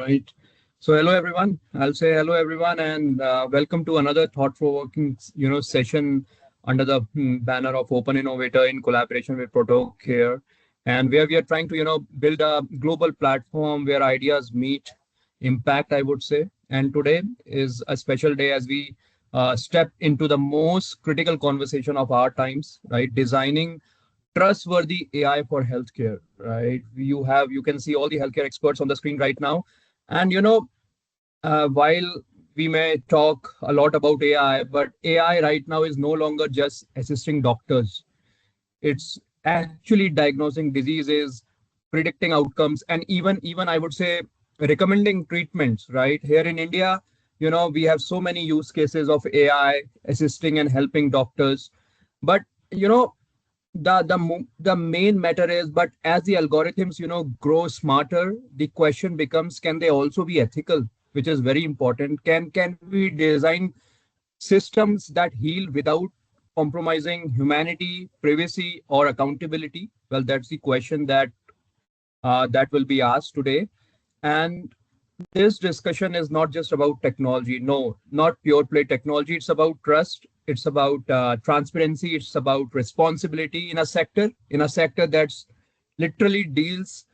Right. So hello everyone. I'll say hello everyone and welcome to another thought-provoking, session under the banner of Open Innovator in collaboration with Proto here, and where we are trying to build a global platform where ideas meet impact. I would say, and today is a special day as we step into the most critical conversation of our times. Right, designing trustworthy AI for healthcare. Right, you can see all the healthcare experts on the screen right now, and while we may talk a lot about AI, but AI right now is no longer just assisting doctors. It's actually diagnosing diseases, predicting outcomes, and even I would say recommending treatments. Right here in India, we have so many use cases of AI assisting and helping doctors, but you know the main matter is, but as the algorithms grow smarter, the question becomes, can they also be ethical, which is very important. Can we design systems that heal without compromising humanity, privacy, or accountability? Well, that's the question that will be asked today. And this discussion is not just about technology. No, not pure play technology. It's about trust. It's about transparency. It's about responsibility in a sector that's literally deals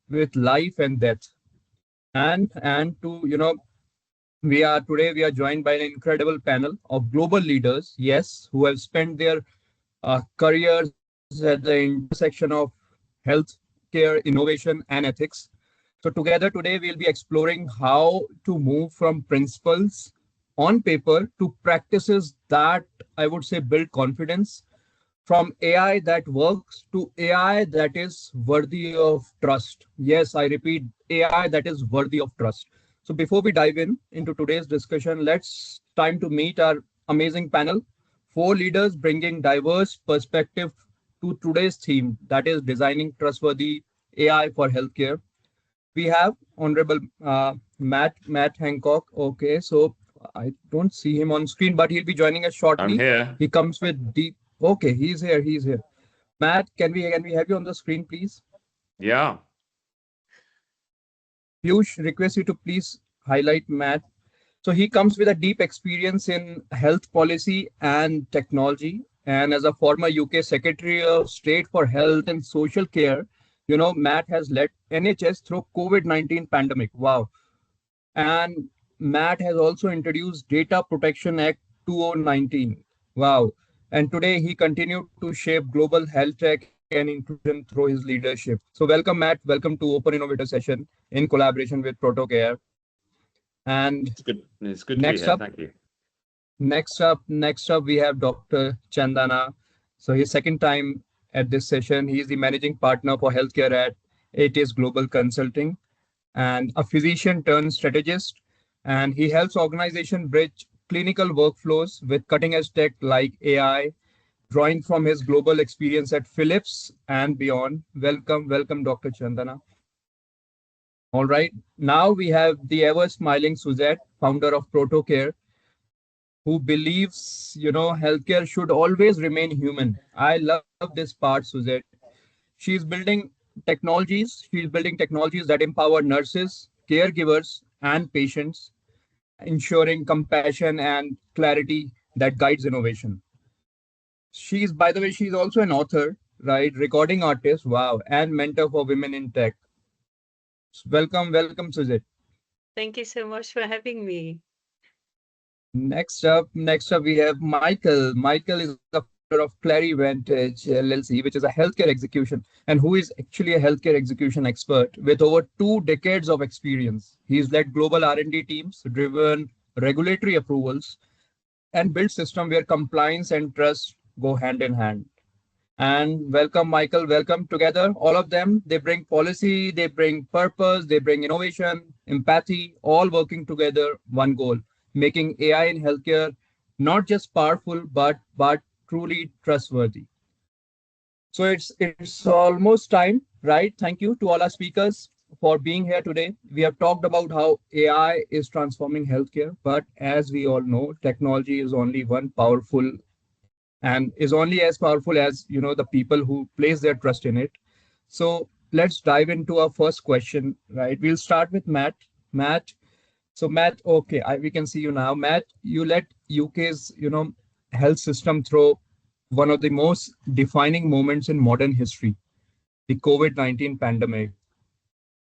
with life and death. And to we are joined by an incredible panel of global leaders, yes, who have spent their careers at the intersection of health care, innovation, and ethics. So together today, we'll be exploring how to move from principles on paper to practices that I would say build confidence, from AI that works to AI that is worthy of trust. Yes, I repeat, AI that is worthy of trust. So before we dive into today's discussion, let's time to meet our amazing panel. Four leaders bringing diverse perspective to today's theme, that is designing trustworthy AI for healthcare. We have Honorable Matt Hancock. Okay, so I don't see him on screen, but he'll be joining us I'm shortly. here. He comes with deep. Okay, he's here. He's here. Matt, can we have you on the screen, please? Yeah. Piyush, request you to please highlight Matt. So he comes with a deep experience in health policy and technology. And as a former UK Secretary of State for Health and Social Care, Matt has led NHS through COVID-19 pandemic. Wow. And Matt has also introduced Data Protection Act 2019. Wow. And today he continued to shape global health tech and inclusion through his leadership. So welcome, Matt. Welcome to Open Innovator Session in collaboration with ProtoCare. And It's good to be next here. up, Thank you. next up, we have Dr. Chandana. So his second time at this session. He is the managing partner for healthcare at ATS Global Consulting and a physician turned strategist. And he helps organizations bridge clinical workflows with cutting edge tech like AI, drawing from his global experience at Philips and beyond. Welcome, Dr. Chandana. All right. Now we have the ever smiling Suzette, founder of ProtoCare, who believes, healthcare should always remain human. I love this part, Suzette. She's building technologies that empower nurses, caregivers, and patients, ensuring compassion and clarity that guides innovation. By the way, she's also an author, right? Recording artist, wow, and mentor for women in tech. Welcome, Suzette. Thank you so much for having me. Next up, we have Michael. Michael is the founder of Clarivantage LLC, which is a healthcare execution, and who is actually a healthcare execution expert with over 2 decades of experience. He's led global R&D teams, driven regulatory approvals, and built system where compliance and trust go hand in hand. And welcome, Michael. Welcome together. All of them, they bring policy, they bring purpose, they bring innovation, empathy, all working together, one goal, making AI in healthcare not just powerful, but truly trustworthy. So it's almost time, right? Thank you to all our speakers for being here today. We have talked about how AI is transforming healthcare, but as we all know, technology is only one powerful and is only as powerful as the people who place their trust in it. So let's dive into our first question. Right, we'll start with Matt. Matt. So Matt, okay, we can see you now. Matt, you let UK's, health system through one of the most defining moments in modern history, the COVID-19 pandemic.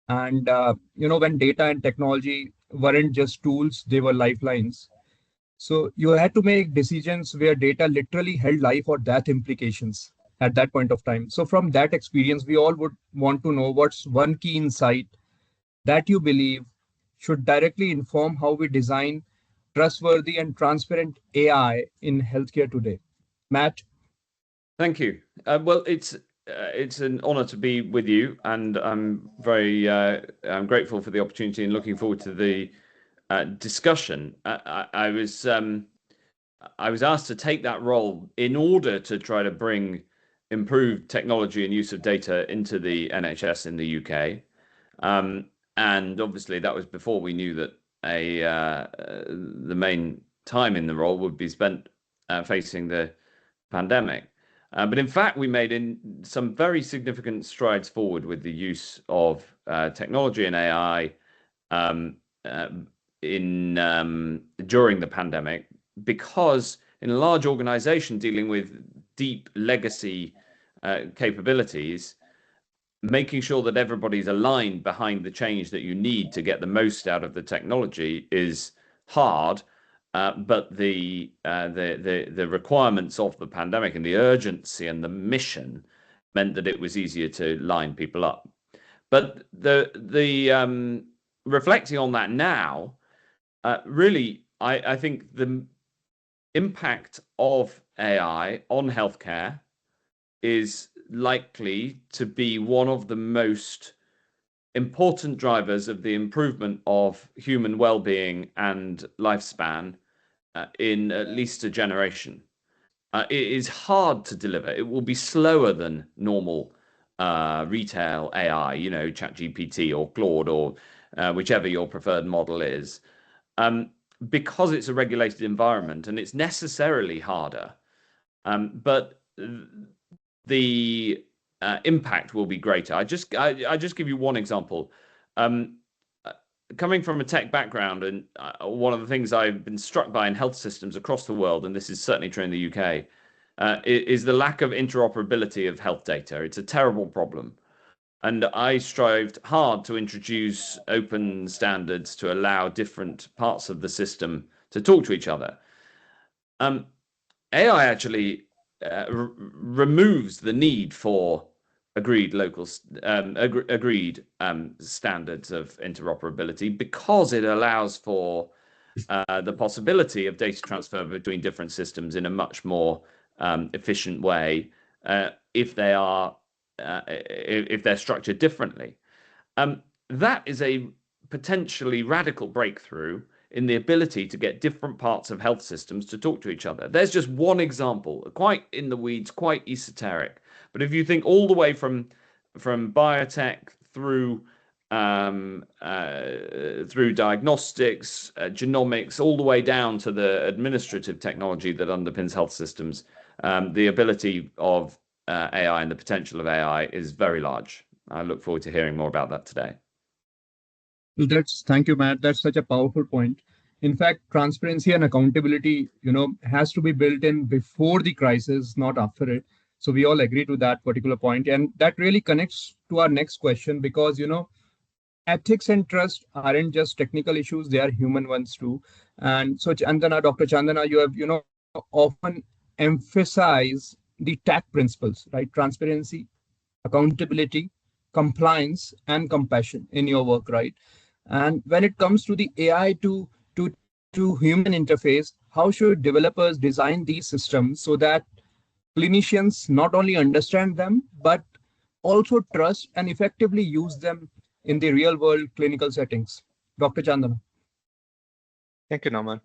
And, when data and technology weren't just tools, they were lifelines. So you had to make decisions where data literally held life or death implications at that point of time. So from that experience, we all would want to know what's one key insight that you believe should directly inform how we design trustworthy and transparent AI in healthcare today. Matt? Thank you. Well, it's an honor to be with you, and I'm grateful for the opportunity and looking forward to the discussion. I was asked to take that role in order to try to bring improved technology and use of data into the NHS in the UK. And obviously that was before we knew that the main time in the role would be spent facing the pandemic. But in fact, we made some very significant strides forward with the use of technology and AI during the pandemic, because in a large organization dealing with deep legacy capabilities, making sure that everybody's aligned behind the change that you need to get the most out of the technology is hard. But the requirements of the pandemic and the urgency and the mission meant that it was easier to line people up. But the reflecting on that now, really, I think the impact of AI on healthcare is likely to be one of the most important drivers of the improvement of human well-being and lifespan in at least a generation. It is hard to deliver. It will be slower than normal retail AI, ChatGPT or Claude or whichever your preferred model is, because it's a regulated environment, and it's necessarily harder. But the impact will be greater. I just give you one example. Coming from a tech background, and one of the things I've been struck by in health systems across the world, and this is certainly true in the UK, is the lack of interoperability of health data. It's a terrible problem. And I strived hard to introduce open standards to allow different parts of the system to talk to each other. AI actually removes the need for agreed standards of interoperability, because it allows for the possibility of data transfer between different systems in a much more efficient way if they're structured differently. That is a potentially radical breakthrough in the ability to get different parts of health systems to talk to each other. There's just one example, quite in the weeds, quite esoteric. But if you think all the way from biotech through diagnostics, genomics, all the way down to the administrative technology that underpins health systems, the ability of AI and the potential of AI is very large. I look forward to hearing more about that today. Thank you, Matt. That's such a powerful point. In fact, transparency and accountability, has to be built in before the crisis, not after it. So we all agree to that particular point. And that really connects to our next question, because, ethics and trust aren't just technical issues, they are human ones too. And so Dr. Chandana, you have, often emphasize the TAC principles, right? Transparency, accountability, compliance, and compassion in your work, right? And when it comes to the AI to human interface, how should developers design these systems so that clinicians not only understand them, but also trust and effectively use them in the real world clinical settings? Dr. Chandana. Thank you, Norman.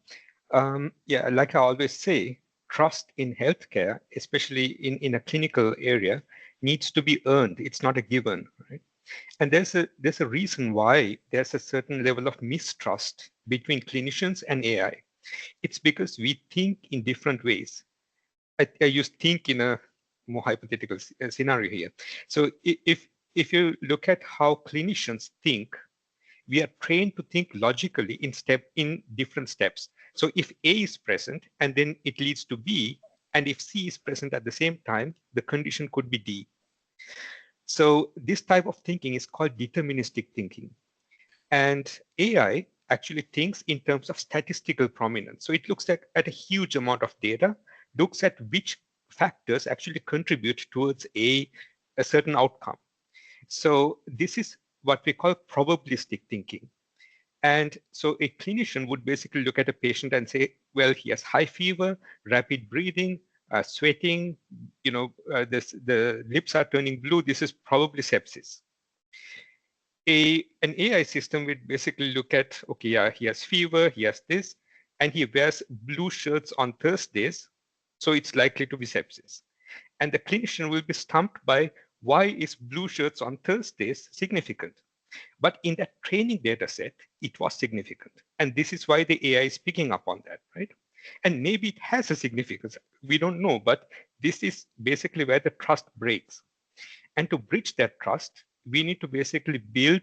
Yeah, like I always say, trust in healthcare, especially in a clinical area, needs to be earned. It's not a given, right? And there's a reason why there's a certain level of mistrust between clinicians and AI. It's because we think in different ways. I use think in a more hypothetical scenario here. So if you look at how clinicians think, we are trained to think logically in different steps. So if A is present and then it leads to B, and if C is present at the same time, the condition could be D. So this type of thinking is called deterministic thinking. And AI actually thinks in terms of statistical prominence. So it looks at a huge amount of data, looks at which factors actually contribute towards a certain outcome. So this is what we call probabilistic thinking. And so a clinician would basically look at a patient and say, well, he has high fever, rapid breathing, sweating, the lips are turning blue. This is probably sepsis. An AI system would basically look at, okay, yeah, he has fever, he has this, and he wears blue shirts on Thursdays, so it's likely to be sepsis. And the clinician will be stumped by, why is blue shirts on Thursdays significant? But in that training data set, it was significant. And this is why the AI is picking up on that, right? And maybe it has a significance. We don't know, but this is basically where the trust breaks. And to bridge that trust, we need to basically build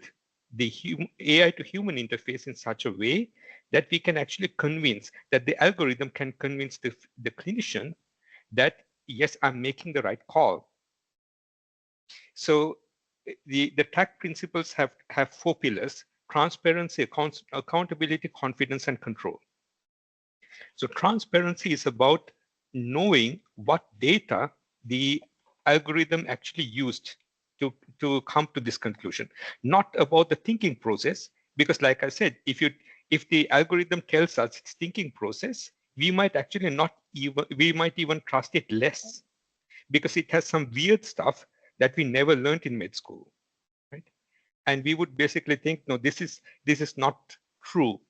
the AI to human interface in such a way that we can actually convince, that the algorithm can convince the clinician that, yes, I'm making the right call. So the TAC principles have 4 pillars: transparency, accountability, confidence, and control. So transparency is about knowing what data the algorithm actually used to come to this conclusion, not about the thinking process. Because like I said, if the algorithm tells us its thinking process, we might even trust it less, because it has some weird stuff that we never learned in med school, right? And we would basically think, no, this is not true.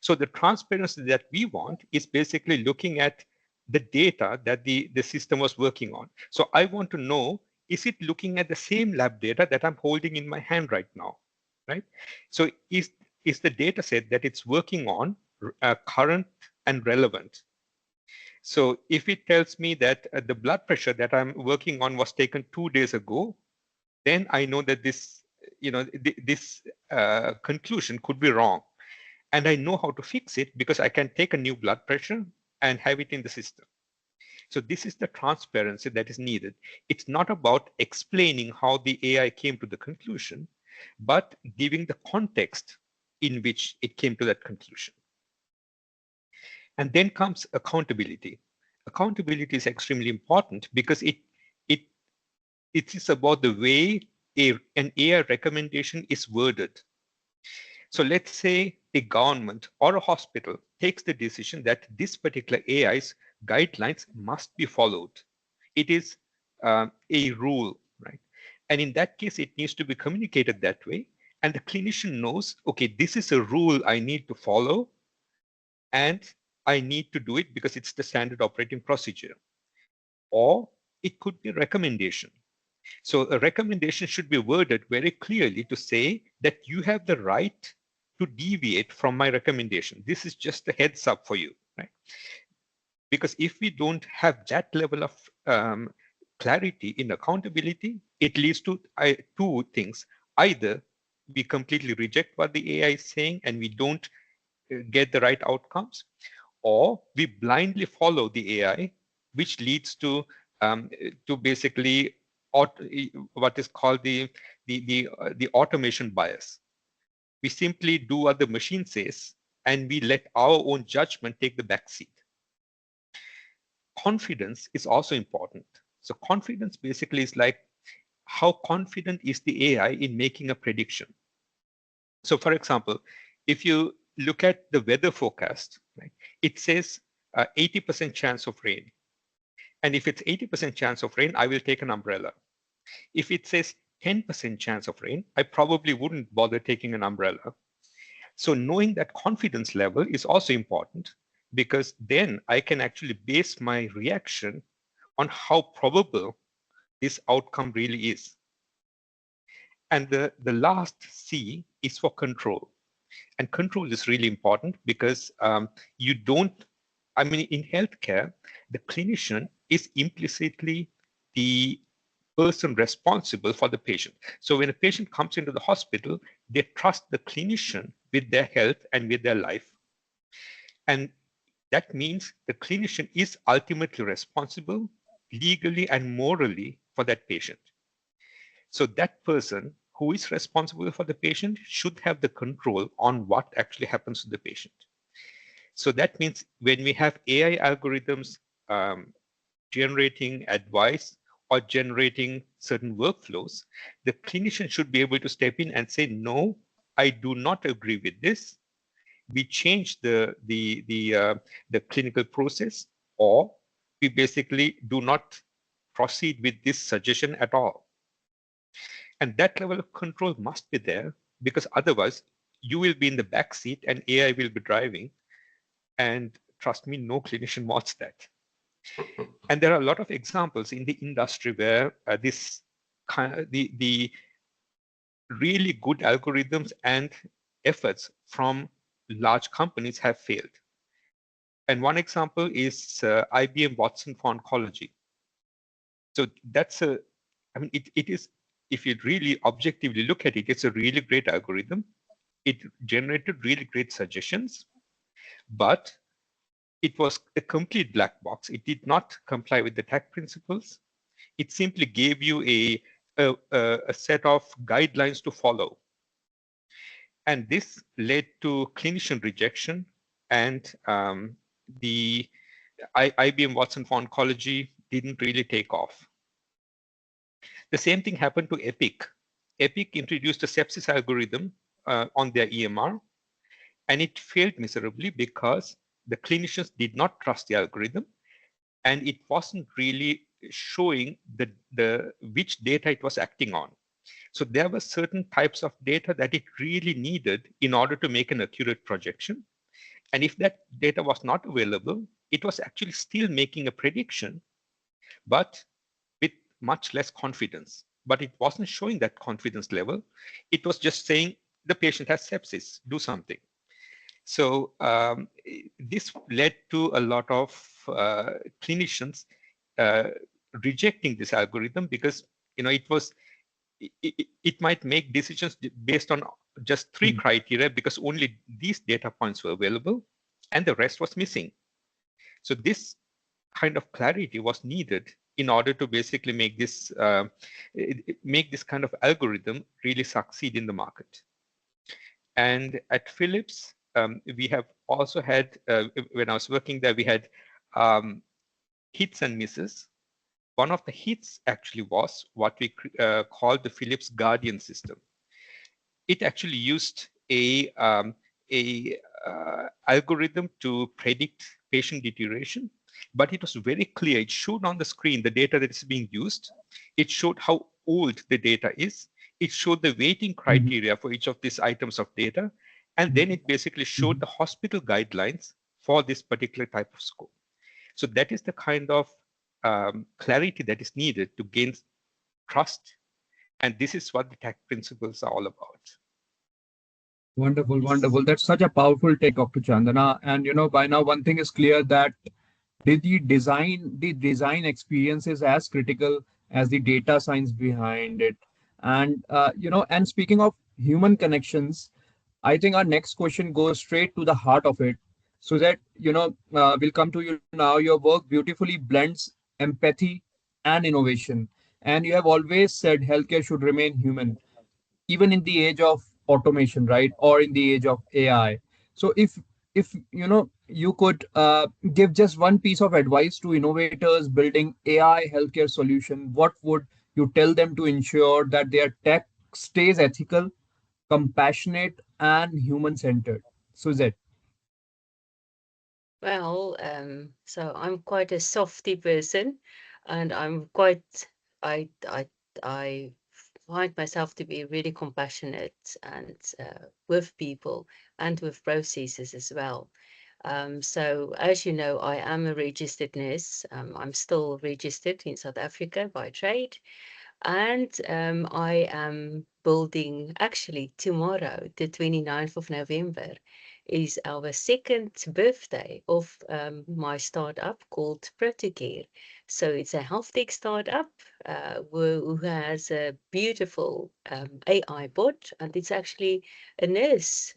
So the transparency that we want is basically looking at the data that the system was working on. So I want to know, is it looking at the same lab data that I'm holding in my hand right now, right? So is the data set that it's working on current and relevant? So if it tells me that the blood pressure that I'm working on was taken 2 days ago, then I know that this, this conclusion could be wrong. And I know how to fix it, because I can take a new blood pressure and have it in the system. So this is the transparency that is needed. It's not about explaining how the AI came to the conclusion, but giving the context in which it came to that conclusion. And then comes accountability. Accountability is extremely important, because it is about the way an AI recommendation is worded. So let's say a government or a hospital takes the decision that this particular AI's guidelines must be followed. It is a rule, right? And in that case, it needs to be communicated that way. And the clinician knows, okay, this is a rule I need to follow, and I need to do it because it's the standard operating procedure. Or it could be a recommendation. So a recommendation should be worded very clearly to say that you have the right to deviate from my recommendation. This is just a heads up for you, right? Because if we don't have that level of clarity in accountability, it leads to 2 things. Either we completely reject what the AI is saying and we don't get the right outcomes, or we blindly follow the AI, which leads to basically what is called the automation bias. We simply do what the machine says, and we let our own judgment take the back seat. Confidence is also important. So confidence basically is like, how confident is the AI in making a prediction? So for example, if you look at the weather forecast, right, it says 80% chance of rain. And if it's 80% chance of rain, I will take an umbrella. If it says 10% chance of rain, I probably wouldn't bother taking an umbrella. So knowing that confidence level is also important, because then I can actually base my reaction on how probable this outcome really is. And the last C is for control. And control is really important, because you don't, I mean, in healthcare, the clinician is implicitly the person responsible for the patient. So when a patient comes into the hospital, they trust the clinician with their health and with their life. And that means the clinician is ultimately responsible legally and morally for that patient. So that person who is responsible for the patient should have the control on what actually happens to the patient. So that means when we have AI algorithms generating advice or generating certain workflows, the clinician should be able to step in and say, no, I do not agree with this. We change the clinical process, or we basically do not proceed with this suggestion at all. And that level of control must be there, because otherwise you will be in the back seat and AI will be driving. And trust me, no clinician wants that. And there are a lot of examples in the industry where the really good algorithms and efforts from large companies have failed. And one example is IBM Watson for oncology. So that's I mean, it is, if you really objectively look at it, it's a really great algorithm. It generated really great suggestions, but it was a complete black box. It did not comply with the tech principles. It simply gave you a set of guidelines to follow. And this led to clinician rejection, and the IBM Watson for oncology didn't really take off. The same thing happened to Epic. Epic introduced a sepsis algorithm on their EMR, and it failed miserably because the clinicians did not trust the algorithm, and it wasn't really showing which data it was acting on. So there were certain types of data that it really needed in order to make an accurate projection. And if that data was not available, it was actually still making a prediction, but with much less confidence. But it wasn't showing that confidence level. It was just saying the patient has sepsis, do something. So this led to a lot of clinicians rejecting this algorithm, because it might make decisions based on just three criteria, because only these data points were available and the rest was missing. So this kind of clarity was needed in order to basically make this kind of algorithm really succeed in the market. And at Philips, we have also had, when I was working there, we had hits and misses. One of the hits actually was what we called the Philips Guardian system. It actually used a algorithm to predict patient deterioration, but it was very clear. It showed on the screen the data that is being used. It showed how old the data is. It showed the weighting criteria for each of these items of data. And then it basically showed the hospital guidelines for this particular type of score. So that is the kind of clarity that is needed to gain trust. And this is what the tech principles are all about. Wonderful, wonderful. That's such a powerful take, Dr. Chandana. And by now one thing is clear, that the design experience is as critical as the data science behind it. And and speaking of human connections, I think our next question goes straight to the heart of it. So that we'll come to you now. Your work beautifully blends empathy and innovation, and you have always said healthcare should remain human, even in the age of automation, right, or in the age of AI. So if you could give just one piece of advice to innovators building AI healthcare solution, what would you tell them to ensure that their tech stays ethical, compassionate, and human centered? Suzette. Well, so I'm quite a softy person, and I'm quite I find myself to be really compassionate and with people and with processes as well. So as you know, I am a registered nurse. I'm still registered in South Africa by trade, and I am building actually tomorrow, the 29th of November, is our second birthday of my startup called Protocare. So it's a health tech startup who has a beautiful AI bot, and it's actually a nurse.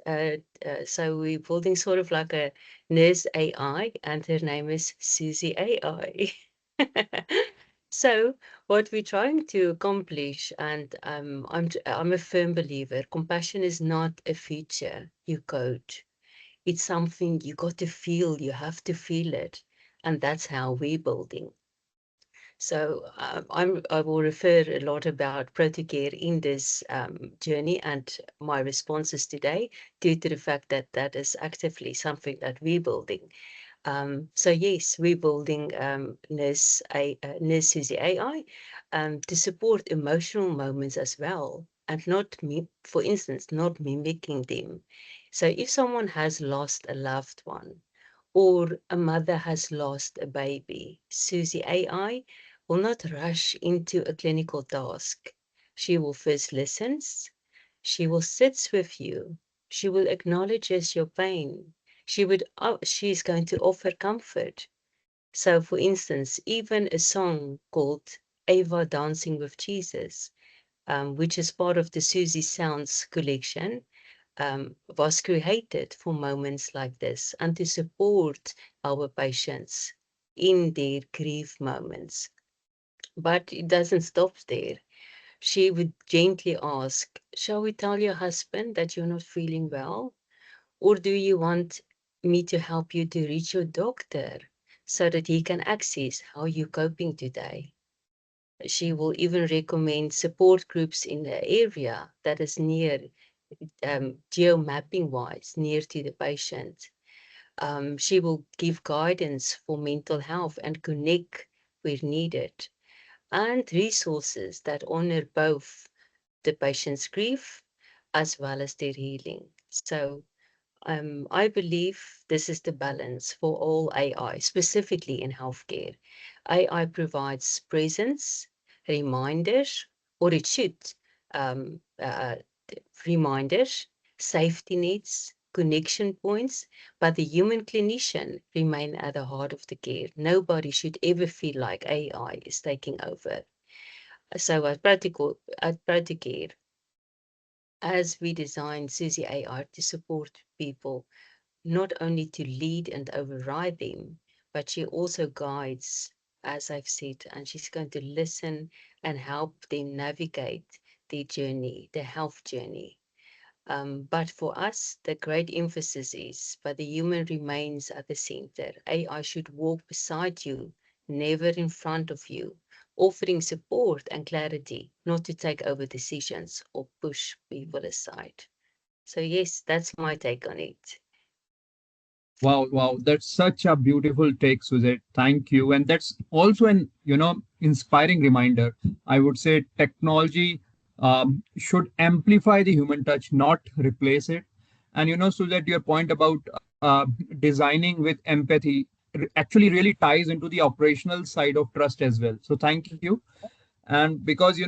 So we're building sort of like a nurse AI, and her name is Susie AI. So what we're trying to accomplish, and I'm a firm believer, compassion is not a feature you code. It's something you got to feel. You have to feel it, and that's how we're building. So I will refer a lot about Protocare in this journey and my responses today, due to the fact that that is actively something that we're building. So yes, we're building Nurse Susie AI to support emotional moments as well, and not for instance, not mimicking them. So if someone has lost a loved one, or a mother has lost a baby, Susie AI will not rush into a clinical task. She will first listen, she will sit with you, she will acknowledge your pain, she's going to offer comfort. So for instance, even a song called Ava Dancing with Jesus, which is part of the Susie Sounds collection, was created for moments like this and to support our patients in their grief moments. But it doesn't stop there. She would gently ask, shall we tell your husband that you're not feeling well? Or do you want me to help you to reach your doctor so that he can access how you're coping today? She will even recommend support groups in the area that is near, geo-mapping wise, near to the patient. She will give guidance for mental health and connect where needed, and resources that honor both the patient's grief as well as their healing. So I believe this is the balance for all AI, specifically in healthcare. AI provides presence, reminders, or it should, um, uh, reminders, safety nets, connection points, but the human clinician remain at the heart of the care. Nobody should ever feel like AI is taking over. So at Protocare, as we design Susie AI to support people, not only to lead and override them, but she also guides, as I've said, and she's going to listen and help them navigate their journey, their health journey. But for us, the great emphasis is, but the human remains at the center. AI should walk beside you, never in front of you, offering support and clarity, not to take over decisions or push people aside. So yes, that's my take on it. Wow, wow, that's such a beautiful take, Suzette. Thank you. And that's also an, inspiring reminder. I would say technology should amplify the human touch, not replace it. And Suzette, your point about designing with empathy actually really ties into the operational side of trust as well. So thank you. And because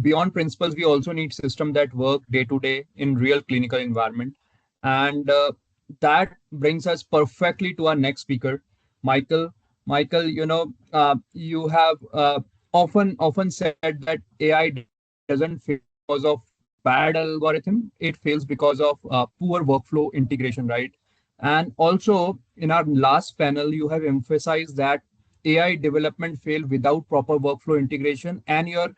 beyond principles, we also need systems that work day to day in real clinical environment. And that brings us perfectly to our next speaker, Michael. Michael, you have often said that AI doesn't fail because of bad algorithm. It fails because of poor workflow integration, right? And also, in our last panel, you have emphasized that AI development failed without proper workflow integration, and your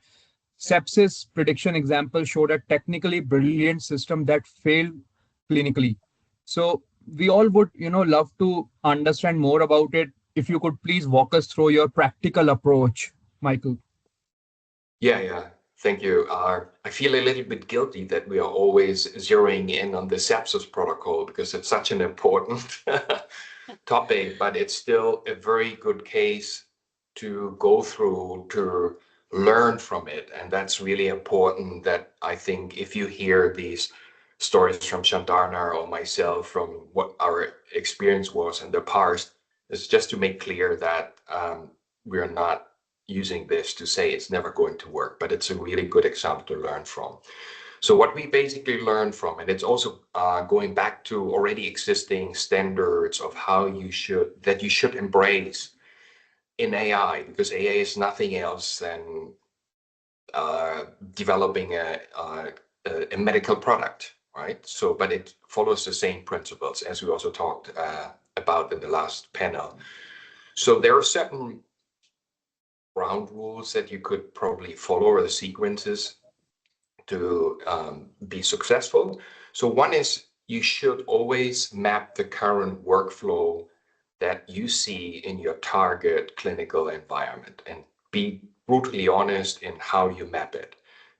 sepsis prediction example showed a technically brilliant system that failed clinically. So we all would, love to understand more about it. If you could please walk us through your practical approach, Michael. Yeah. Thank you. I feel a little bit guilty that we are always zeroing in on the sepsis protocol because it's such an important topic, but it's still a very good case to go through to learn from it. And that's really important that I think if you hear these stories from Shandarna or myself from what our experience was in the past, is just to make clear that we're not using this to say it's never going to work, but it's a really good example to learn from. So what we basically learned from it, it's also going back to already existing standards of how you should embrace in AI, because AI is nothing else than developing a medical product, right? So, but it follows the same principles as we also talked about in the last panel. So there are certain ground rules that you could probably follow, or the sequences to be successful. So one is you should always map the current workflow that you see in your target clinical environment and be brutally honest in how you map it.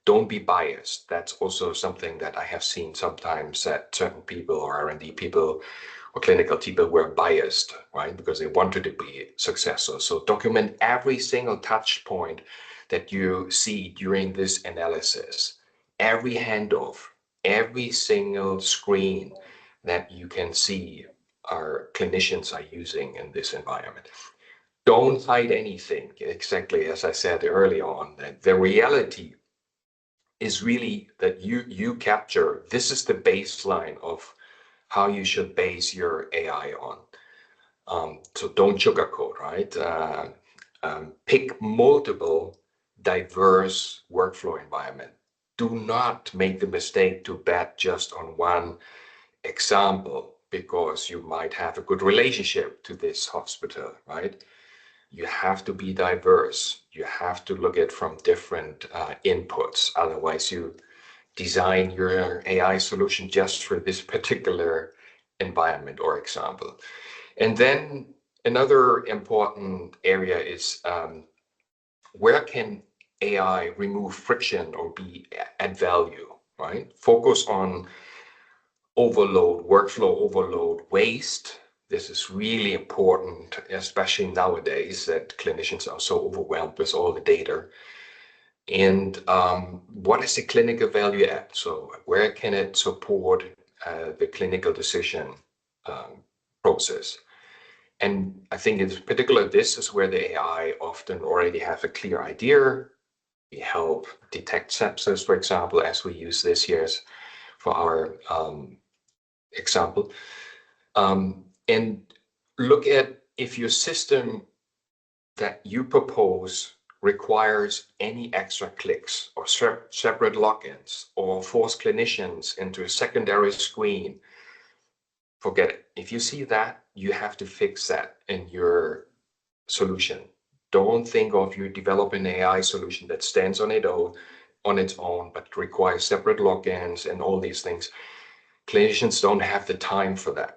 Don't be biased. That's also something that I have seen sometimes, that certain people or R&D people or clinical people were biased, right? Because they wanted to be successful. So document every single touch point that you see during this analysis, every handoff, every single screen that you can see our clinicians are using in this environment. Don't hide anything, exactly as I said early on. That the reality is really that you capture, this is the baseline of how you should base your AI on. So don't sugarcoat, right? Pick multiple diverse workflow environment. Do not make the mistake to bet just on one example because you might have a good relationship to this hospital, right? You have to be diverse. You have to look at from different inputs. Otherwise, you design your AI solution just for this particular environment or example. And then another important area is where can AI remove friction or add value, right? Focus on overload, workflow overload, waste. This is really important, especially nowadays that clinicians are so overwhelmed with all the data. And what is the clinical value add? So where can it support the clinical decision process? And I think in particular, this is where the AI often already have a clear idea. We help detect sepsis, for example, as we use this here for our example. And look at if your system that you propose requires any extra clicks or separate logins or force clinicians into a secondary screen, forget it. If you see that, you have to fix that in your solution. Don't think of you develop an AI solution that stands on its own, but requires separate logins and all these things. Clinicians don't have the time for that.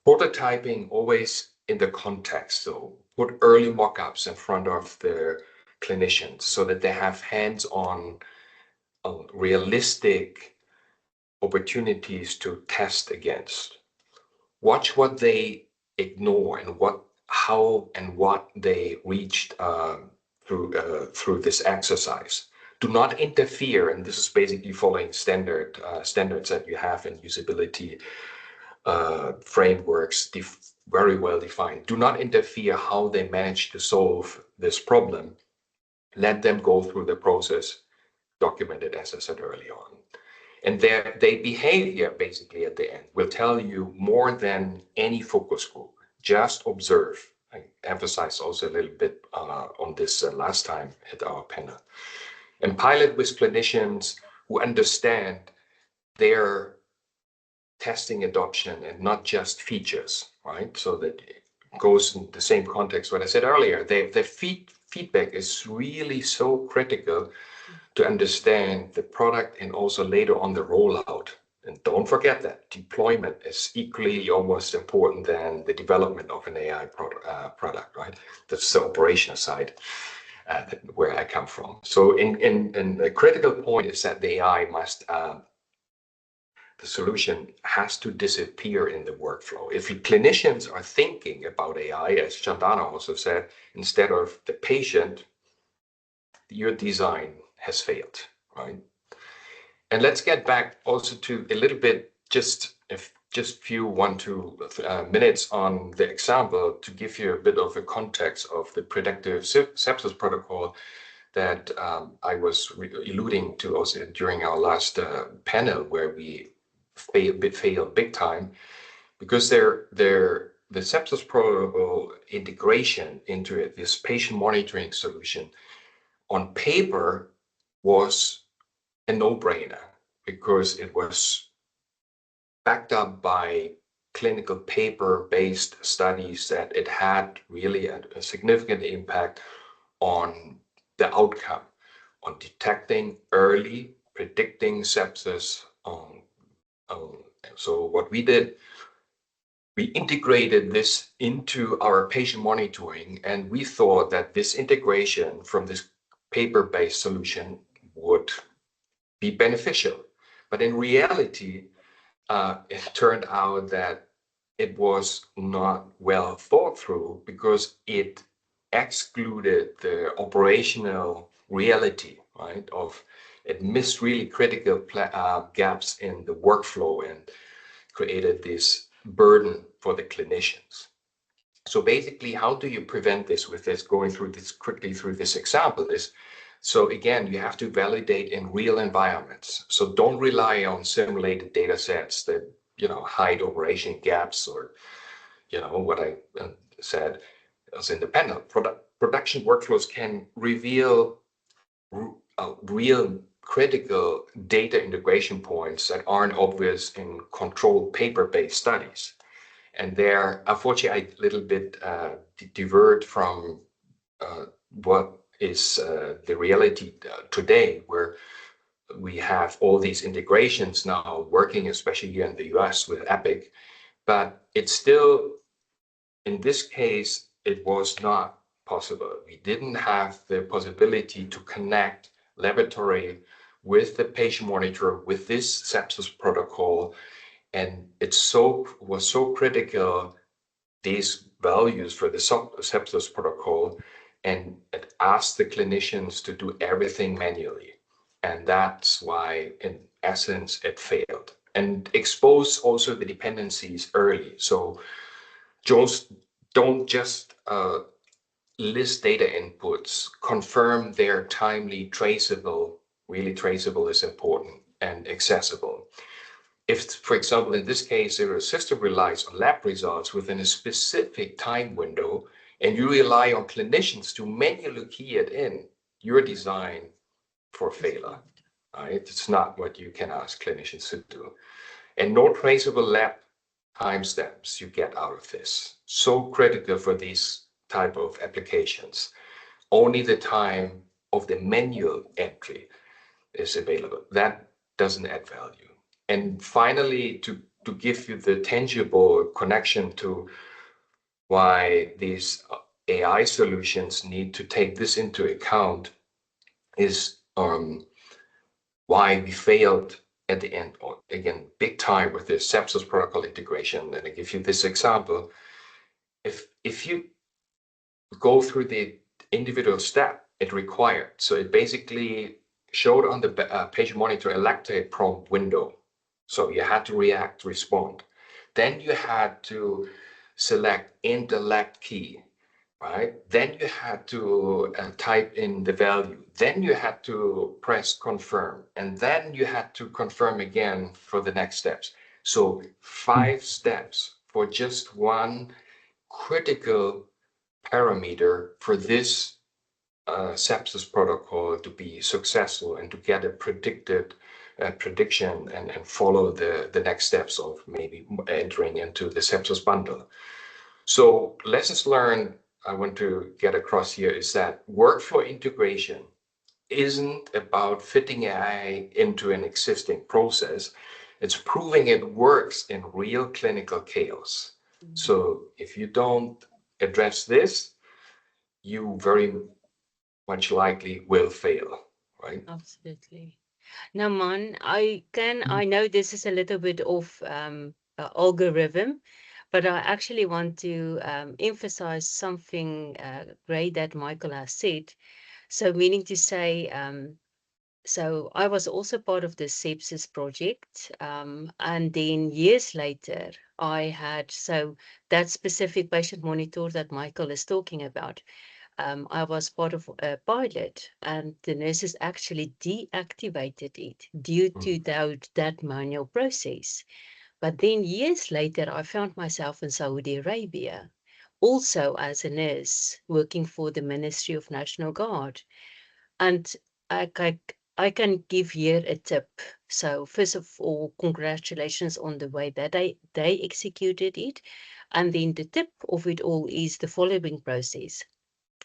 Prototyping always in the context, so put early mock-ups in front of the clinicians so that they have hands-on realistic opportunities to test against. Watch what they ignore and how and what they reached through this exercise. Do not interfere, and this is basically following standards that you have in usability frameworks, very well defined. Do not interfere how they manage to solve this problem. Let them go through the process documented, as I said early on. And their behavior basically at the end will tell you more than any focus group. Just observe. I emphasized also a little bit on this last time at our panel. And pilot with clinicians who understand their testing adoption and not just features, right? So that it goes in the same context what I said earlier. The feedback is really so critical to understand the product and also later on the rollout. And don't forget that deployment is equally almost important than the development of an AI product, right? That's the operational side where I come from. So in a critical point is that the AI must the solution has to disappear in the workflow. If clinicians are thinking about AI, as Chandana also said, instead of the patient, your design has failed, right? And let's get back also to a little bit, just few 1-2 minutes on the example to give you a bit of a context of the predictive sepsis protocol that I was alluding to also during our last panel, where we failed big time, because the sepsis protocol integration into it, this patient monitoring solution, on paper was a no-brainer, because it was backed up by clinical paper-based studies that it had really a significant impact on the outcome, on detecting early, predicting sepsis. So what we did, we integrated this into our patient monitoring, and we thought that this integration from this paper-based solution would be beneficial. But in reality, it turned out that it was not well thought through, because it excluded the operational reality, right? It missed really critical gaps in the workflow and created this burden for the clinicians. So basically, how do you prevent this with this, going through this quickly through this example is, so again, you have to validate in real environments. So don't rely on simulated data sets that, hide operation gaps, or, what I said as independent. Production workflows can reveal real critical data integration points that aren't obvious in controlled paper-based studies. And there, unfortunately, I a little bit divert from what is the reality today, where we have all these integrations now working, especially here in the US with Epic. But it's still, in this case, it was not possible. We didn't have the possibility to connect laboratory with the patient monitor, with this sepsis protocol. And it was so critical, these values for the sepsis protocol, and it asked the clinicians to do everything manually. And that's why, in essence, it failed. And expose also the dependencies early. So don't just list data inputs, confirm they're timely, traceable. Really traceable is important, and accessible. If, for example, in this case, your system relies on lab results within a specific time window, and you rely on clinicians to manually key it in, you're designed for failure, right? It's not what you can ask clinicians to do. And no traceable lab timestamps you get out of this. So critical for these type of applications. Only the time of the manual entry is available. That doesn't add value. And finally, to give you the tangible connection to why these AI solutions need to take this into account, is why we failed at the end, or again, big time with this sepsis protocol integration. And I give you this example. If you go through the individual step it required, so it basically showed on the patient monitor a lactate prompt window. So you had to respond. Then you had to select enter lact key, right? Then you had to type in the value. Then you had to press confirm. And then you had to confirm again for the next steps. So 5 steps for just one critical parameter for this sepsis protocol to be successful, and to get a predicted prediction and follow the next steps of maybe entering into the sepsis bundle. So lessons learned I want to get across here is that workflow integration isn't about fitting AI into an existing process. It's proving it works in real clinical chaos. So if you don't address this, you very much likely will fail, right? Absolutely. Now, Man, I know this is a little bit off algorithm, but I actually want to emphasize something great that Michael has said. So meaning to say, so I was also part of the sepsis project, and then years later, I had, so that specific patient monitor that Michael is talking about, I was part of a pilot, and the nurses actually deactivated it due to that manual process. But then years later, I found myself in Saudi Arabia, also as a nurse working for the Ministry of National Guard. And I can give here a tip. So first of all, congratulations on the way that they executed it. And then the tip of it all is the following process.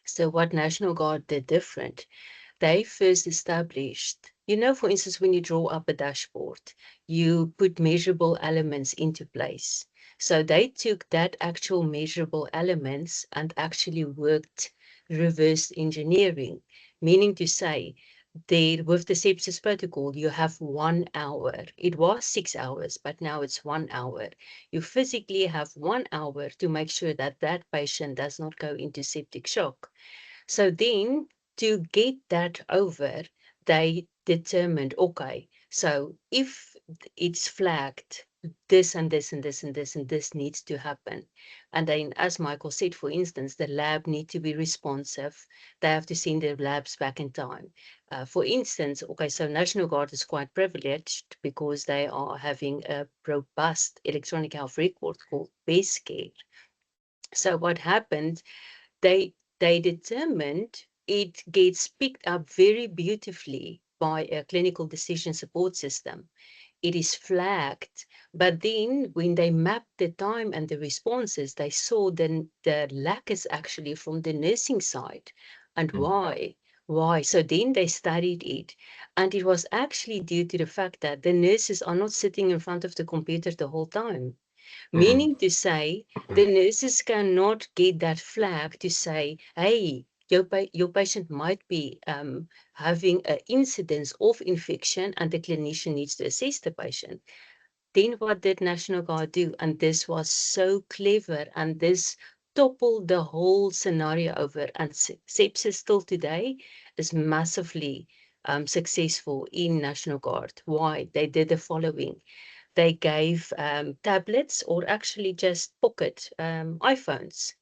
So what National Guard did different, they first established, for instance, when you draw up a dashboard, you put measurable elements into place. So they took that actual measurable elements and actually worked reverse engineering, meaning to say, there with the sepsis protocol, you have 1 hour. It was 6 hours, but now it's 1 hour. You physically have 1 hour to make sure that that patient does not go into septic shock. So then to get that over, they determined, okay, so if it's flagged, this and this and this and this and this needs to happen. And then, as Michael said, for instance, the lab need to be responsive. They have to send their labs back in time. For instance, okay, so National Guard is quite privileged because they are having a robust electronic health record called Best Care. So what happened, they determined it gets picked up very beautifully by a clinical decision support system. It is flagged, but then when they mapped the time and the responses, they saw then the lack is actually from the nursing side. And why? Why? So then they studied it. And it was actually due to the fact that the nurses are not sitting in front of the computer the whole time. Meaning to say, the nurses cannot get that flag to say, hey, your patient might be having an incidence of infection and the clinician needs to assess the patient. Then what did National Guard do? And this was so clever, and this toppled the whole scenario over. And sepsis still today is massively successful in National Guard. Why? They did the following. They gave tablets or actually just pocket iPhones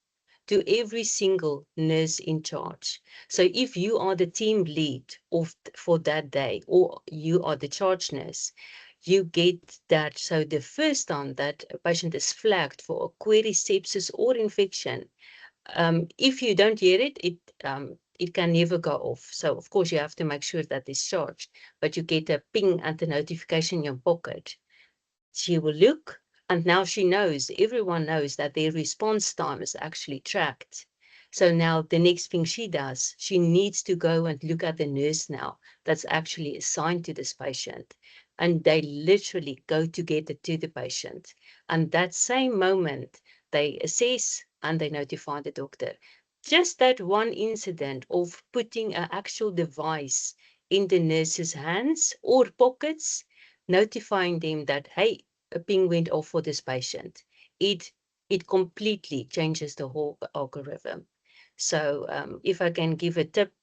to every single nurse in charge. So if you are the team lead for that day, or you are the charge nurse, you get that. So the first time that a patient is flagged for a query sepsis or infection, if you don't hear it, it can never go off. So of course you have to make sure that it's charged, but you get a ping and a notification in your pocket. She will look, and now she knows, everyone knows that their response time is actually tracked. So now the next thing she does, she needs to go and look at the nurse now that's actually assigned to this patient. And they literally go to get it to the patient. And that same moment, they assess and they notify the doctor. Just that one incident of putting an actual device in the nurse's hands or pockets, notifying them that, hey, a ping went off for this patient. It completely changes the whole algorithm. So if I can give a tip,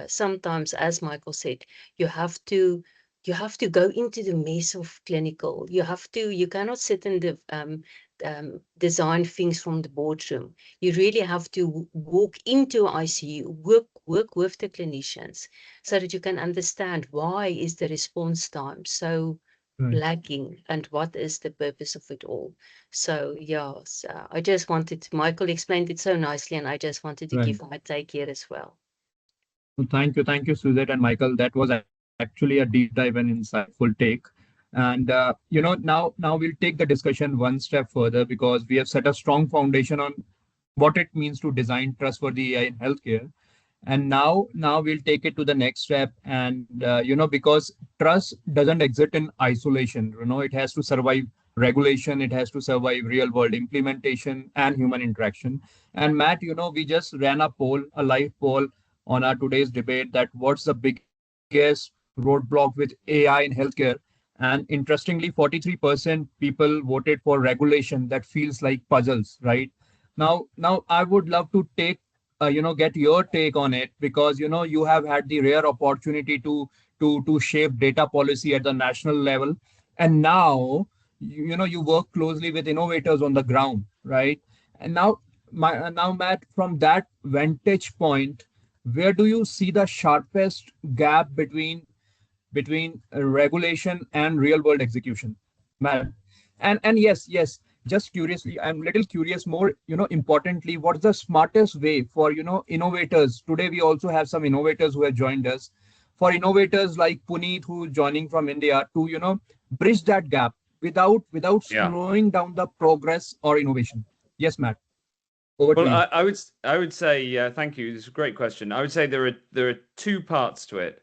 sometimes, as Michael said, you have to go into the mess of clinical. You cannot sit in the design things from the boardroom. You really have to walk into ICU, work with the clinicians so that you can understand why is the response time so lacking and what is the purpose of it all. So yes, I just wanted, Michael explained it so nicely, and I just wanted to give my take here as well. Well, thank you, Suzette and Michael. That was actually a deep dive and insightful take. And now we'll take the discussion one step further because we have set a strong foundation on what it means to design trustworthy AI in healthcare. And now we'll take it to the next step. And because trust doesn't exist in isolation. It has to survive regulation, it has to survive real world implementation and human interaction. And Matt, we just ran a live poll on our today's debate, that what's the biggest roadblock with AI in healthcare. And interestingly, 43% people voted for regulation that feels like puzzles, right? Now I would love to get your take on it, because you have had the rare opportunity to shape data policy at the national level. And now you work closely with innovators on the ground, right? And now now, Matt, from that vantage point, where do you see the sharpest gap between regulation and real world execution, Matt? And yes, just curiously, I'm little curious more, importantly, what's the smartest way for, innovators? Today we also have some innovators who have joined us, for innovators like Puneet, who's joining from India, to, bridge that gap without Yeah. slowing down the progress or innovation. Yes, Matt, over to Well, you. I would say thank you. This is a great question. I would say there are two parts to it.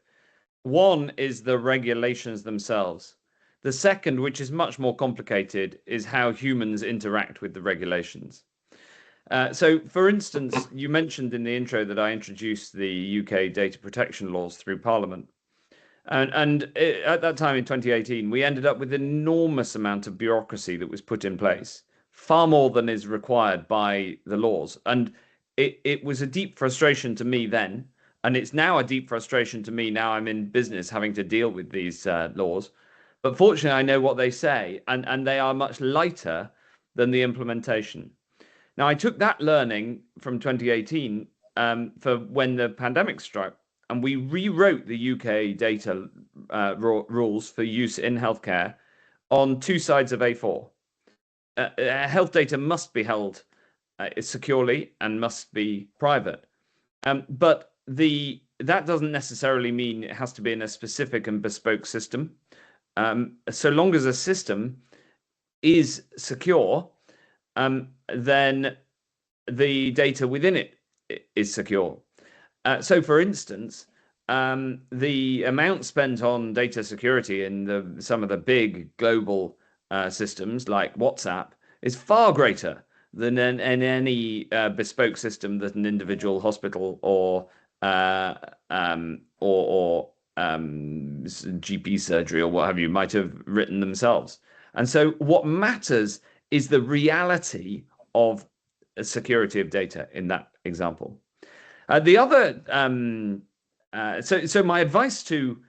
One is the regulations themselves. The second, which is much more complicated, is how humans interact with the regulations. So, for instance, you mentioned in the intro that I introduced the UK data protection laws through Parliament. And at that time in 2018, we ended up with an enormous amount of bureaucracy that was put in place, far more than is required by the laws. And it was a deep frustration to me then. And it's now a deep frustration to me now I'm in business having to deal with these laws. But fortunately, I know what they say, and they are much lighter than the implementation. Now, I took that learning from 2018 for when the pandemic struck, and we rewrote the UK data rules for use in healthcare on two sides of A4. Health data must be held securely and must be private. But that doesn't necessarily mean it has to be in a specific and bespoke system. So long as a system is secure, then the data within it is secure. So, for instance, the amount spent on data security in some of the big global systems like WhatsApp is far greater than in any bespoke system that an individual hospital or GP surgery or what have you might have written themselves. And so what matters is the reality of security of data in that example. The other, so my advice to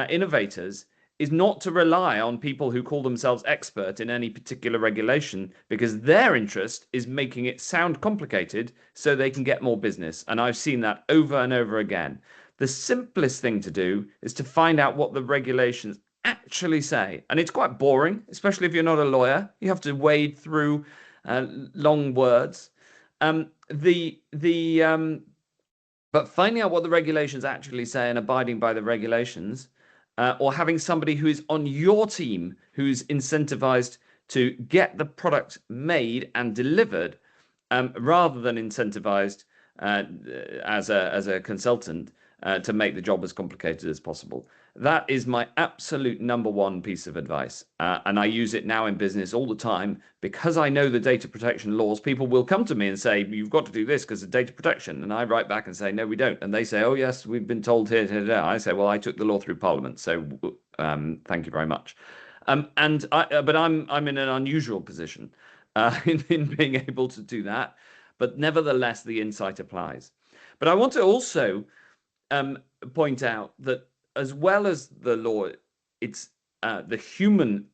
innovators is not to rely on people who call themselves expert in any particular regulation, because their interest is making it sound complicated so they can get more business. And I've seen that over and over again. The simplest thing to do is to find out what the regulations actually say. And it's quite boring, especially if you're not a lawyer. You have to wade through long words. But finding out what the regulations actually say and abiding by the regulations, or having somebody who is on your team who's incentivized to get the product made and delivered, rather than incentivized as a consultant to make the job as complicated as possible. That is my absolute number one piece of advice. And I use it now in business all the time because I know the data protection laws. People will come to me and say, you've got to do this because of data protection. And I write back and say, no, we don't. And they say, oh, yes, we've been told here, here, there. I say, well, I took the law through Parliament. So thank you very much. But I'm in an unusual position in being able to do that. But nevertheless, the insight applies. But I want to also point out that as well as the law, it's the human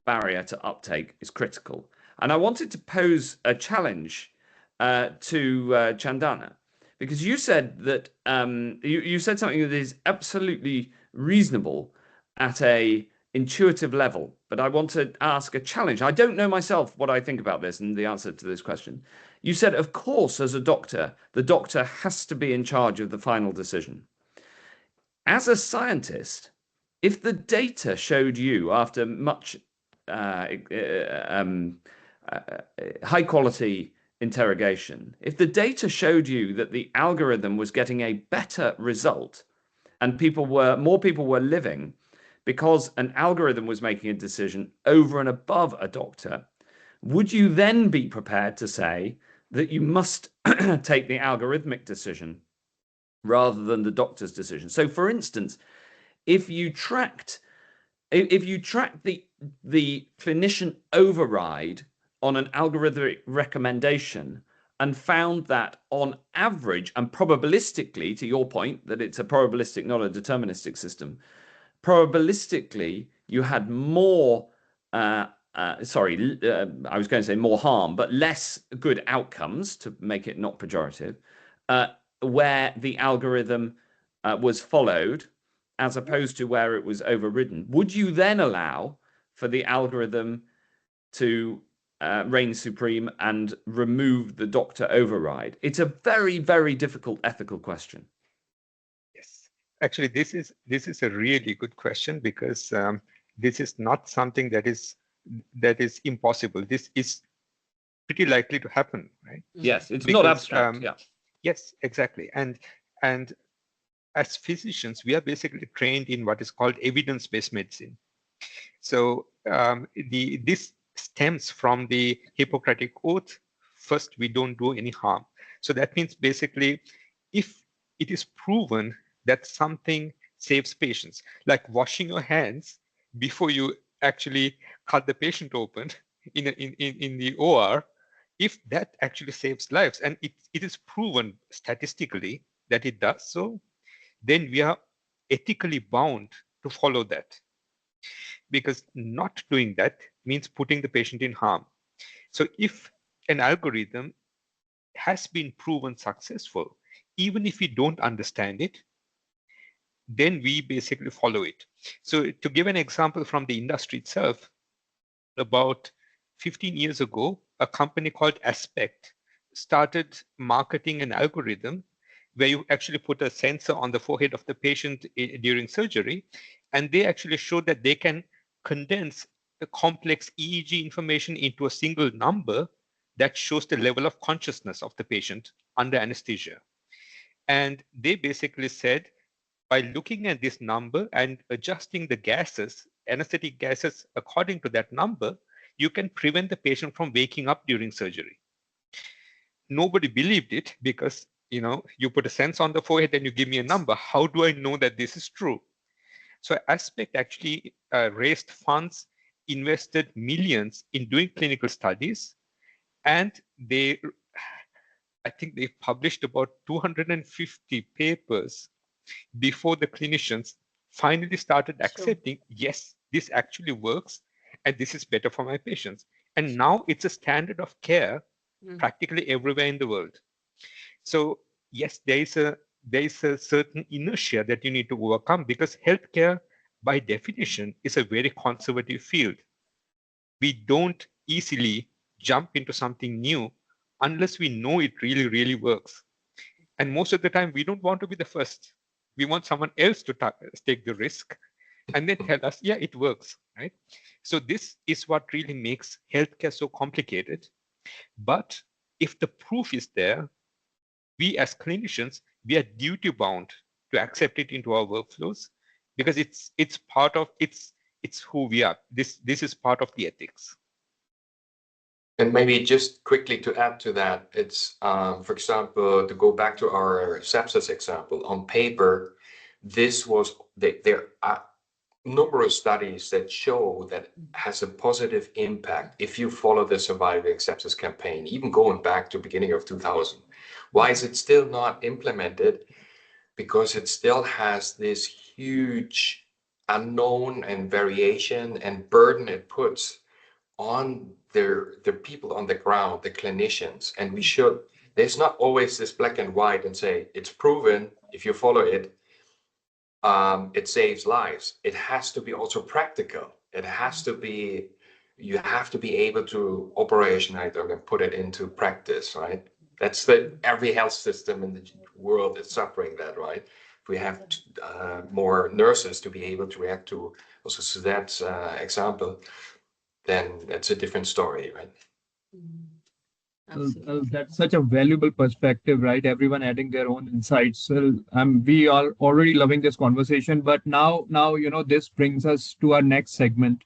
barrier to uptake is critical. And I wanted to pose a challenge to Chandana, because you said that you said something that is absolutely reasonable at a intuitive level, but I want to ask a challenge. I don't know myself what I think about this and the answer to this question. You said, of course, as a doctor, the doctor has to be in charge of the final decision. As a scientist, if the data showed you after much high quality interrogation, if the data showed you that the algorithm was getting a better result and more people were living because an algorithm was making a decision over and above a doctor, would you then be prepared to say that you must take the algorithmic decision rather than the doctor's decision? So, for instance, if you tracked the clinician override on an algorithmic recommendation and found that on average and probabilistically, to your point that it's a probabilistic, not a deterministic system, probabilistically you had more I was going to say more harm, but less good outcomes, to make it not pejorative, where the algorithm was followed as opposed to where it was overridden, would you then allow for the algorithm to reign supreme and remove the doctor override? It's a very, very difficult ethical question. Yes, actually, this is a really good question, because this is not something that is impossible. This is pretty likely to happen, right? Yes, it's Because, not abstract. Yeah. Yes, exactly. And as physicians, we are basically trained in what is called evidence-based medicine. So this stems from the Hippocratic Oath. First, we don't do any harm. So that means basically, if it is proven that something saves patients, like washing your hands before you actually cut the patient open in the OR, if that actually saves lives, and it is proven statistically that it does so, then we are ethically bound to follow that, because not doing that means putting the patient in harm. So if an algorithm has been proven successful, even if we don't understand it, then we basically follow it. So to give an example from the industry itself, about 15 years ago, a company called Aspect started marketing an algorithm where you actually put a sensor on the forehead of the patient during surgery, and they actually showed that they can condense the complex EEG information into a single number that shows the level of consciousness of the patient under anesthesia. And they basically said, by looking at this number and adjusting the gases, anesthetic gases, according to that number, you can prevent the patient from waking up during surgery. Nobody believed it, because you put a sensor on the forehead and you give me a number. How do I know that this is true? So Aspect actually raised funds, invested millions in doing clinical studies, and I think they published about 250 papers before the clinicians finally started accepting, yes, this actually works, and this is better for my patients. And now it's a standard of care practically everywhere in the world. So yes, there is a certain inertia that you need to overcome, because healthcare, by definition, is a very conservative field. We don't easily jump into something new unless we know it really, really works. And most of the time, we don't want to be the first. We want someone else to take the risk and then tell us, yeah, it works, right? So this is what really makes healthcare so complicated. But if the proof is there, we as clinicians, we are duty bound to accept it into our workflows, because it's part of it's who we are. This is part of the ethics. And maybe just quickly to add to that, it's, for example, to go back to our sepsis example, on paper, there are numerous studies that show that has a positive impact if you follow the Surviving Sepsis campaign, even going back to beginning of 2000. Why is it still not implemented? Because it still has this huge unknown and variation and burden it puts on the people on the ground, the clinicians. And there's not always this black and white and say, it's proven, if you follow it, it saves lives. It has to be also practical. It has to be, you have to be able to operationalize it and put it into practice, right? That's every health system in the world is suffering that, right? If we have more nurses to be able to react to also Suzette's example, then that's a different story, right? That's such a valuable perspective, right? Everyone adding their own insights. We are already loving this conversation, but now, this brings us to our next segment,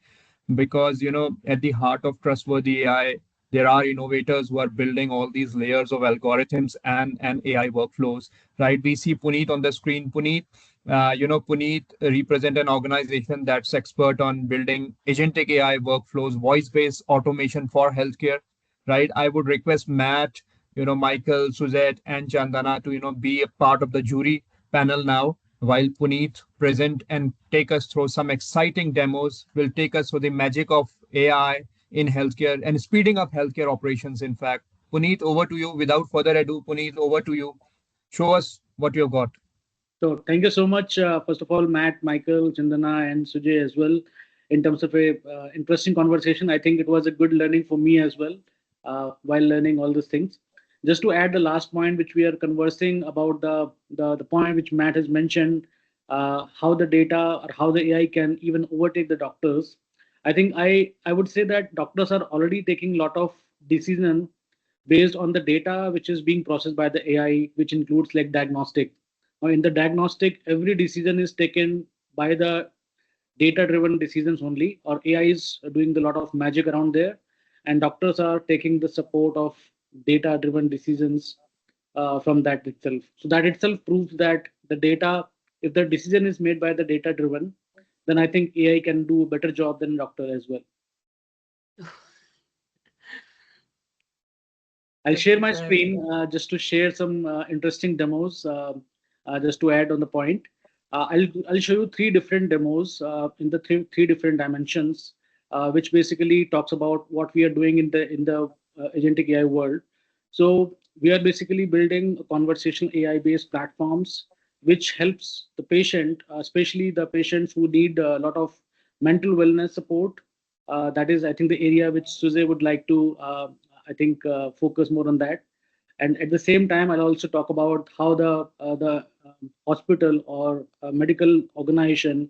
because, at the heart of Trustworthy AI, there are innovators who are building all these layers of algorithms and AI workflows, right? We see Puneet on the screen. Puneet, Puneet represent an organization that's expert on building agentic AI workflows, voice-based automation for healthcare, right? I would request Matt, Michael, Suzette, and Chandana to, be a part of the jury panel now, while Puneet present and take us through some exciting demos, will take us through the magic of AI in healthcare and speeding up healthcare operations. In fact, Puneet, over to you. Without further ado, Puneet, over to you. Show us what you've got. So thank you so much, first of all, Matt, Michael, Chandana, and Sujay as well. In terms of a interesting conversation, I think it was a good learning for me as well while learning all these things. Just to add the last point, which we are conversing about the point which Matt has mentioned, how the data or how the AI can even overtake the doctors. I think I would say that doctors are already taking a lot of decision based on the data which is being processed by the AI, which includes like diagnostic. Now, in the diagnostic, every decision is taken by the data-driven decisions only, or AI is doing a lot of magic around there, and doctors are taking the support of data-driven decisions from that itself. So that itself proves that the data, if the decision is made by the data-driven, then I think AI can do a better job than doctor as well. I'll share my screen just to share some interesting demos, just to add on the point. I'll show you three different demos in the three different dimensions, which basically talks about what we are doing in the agentic AI world. So we are basically building conversational AI-based platforms, which helps the patient, especially the patients who need a lot of mental wellness support. That is, I think, the area which Sujay would like to focus more on that. And at the same time, I'll also talk about how the hospital or medical organization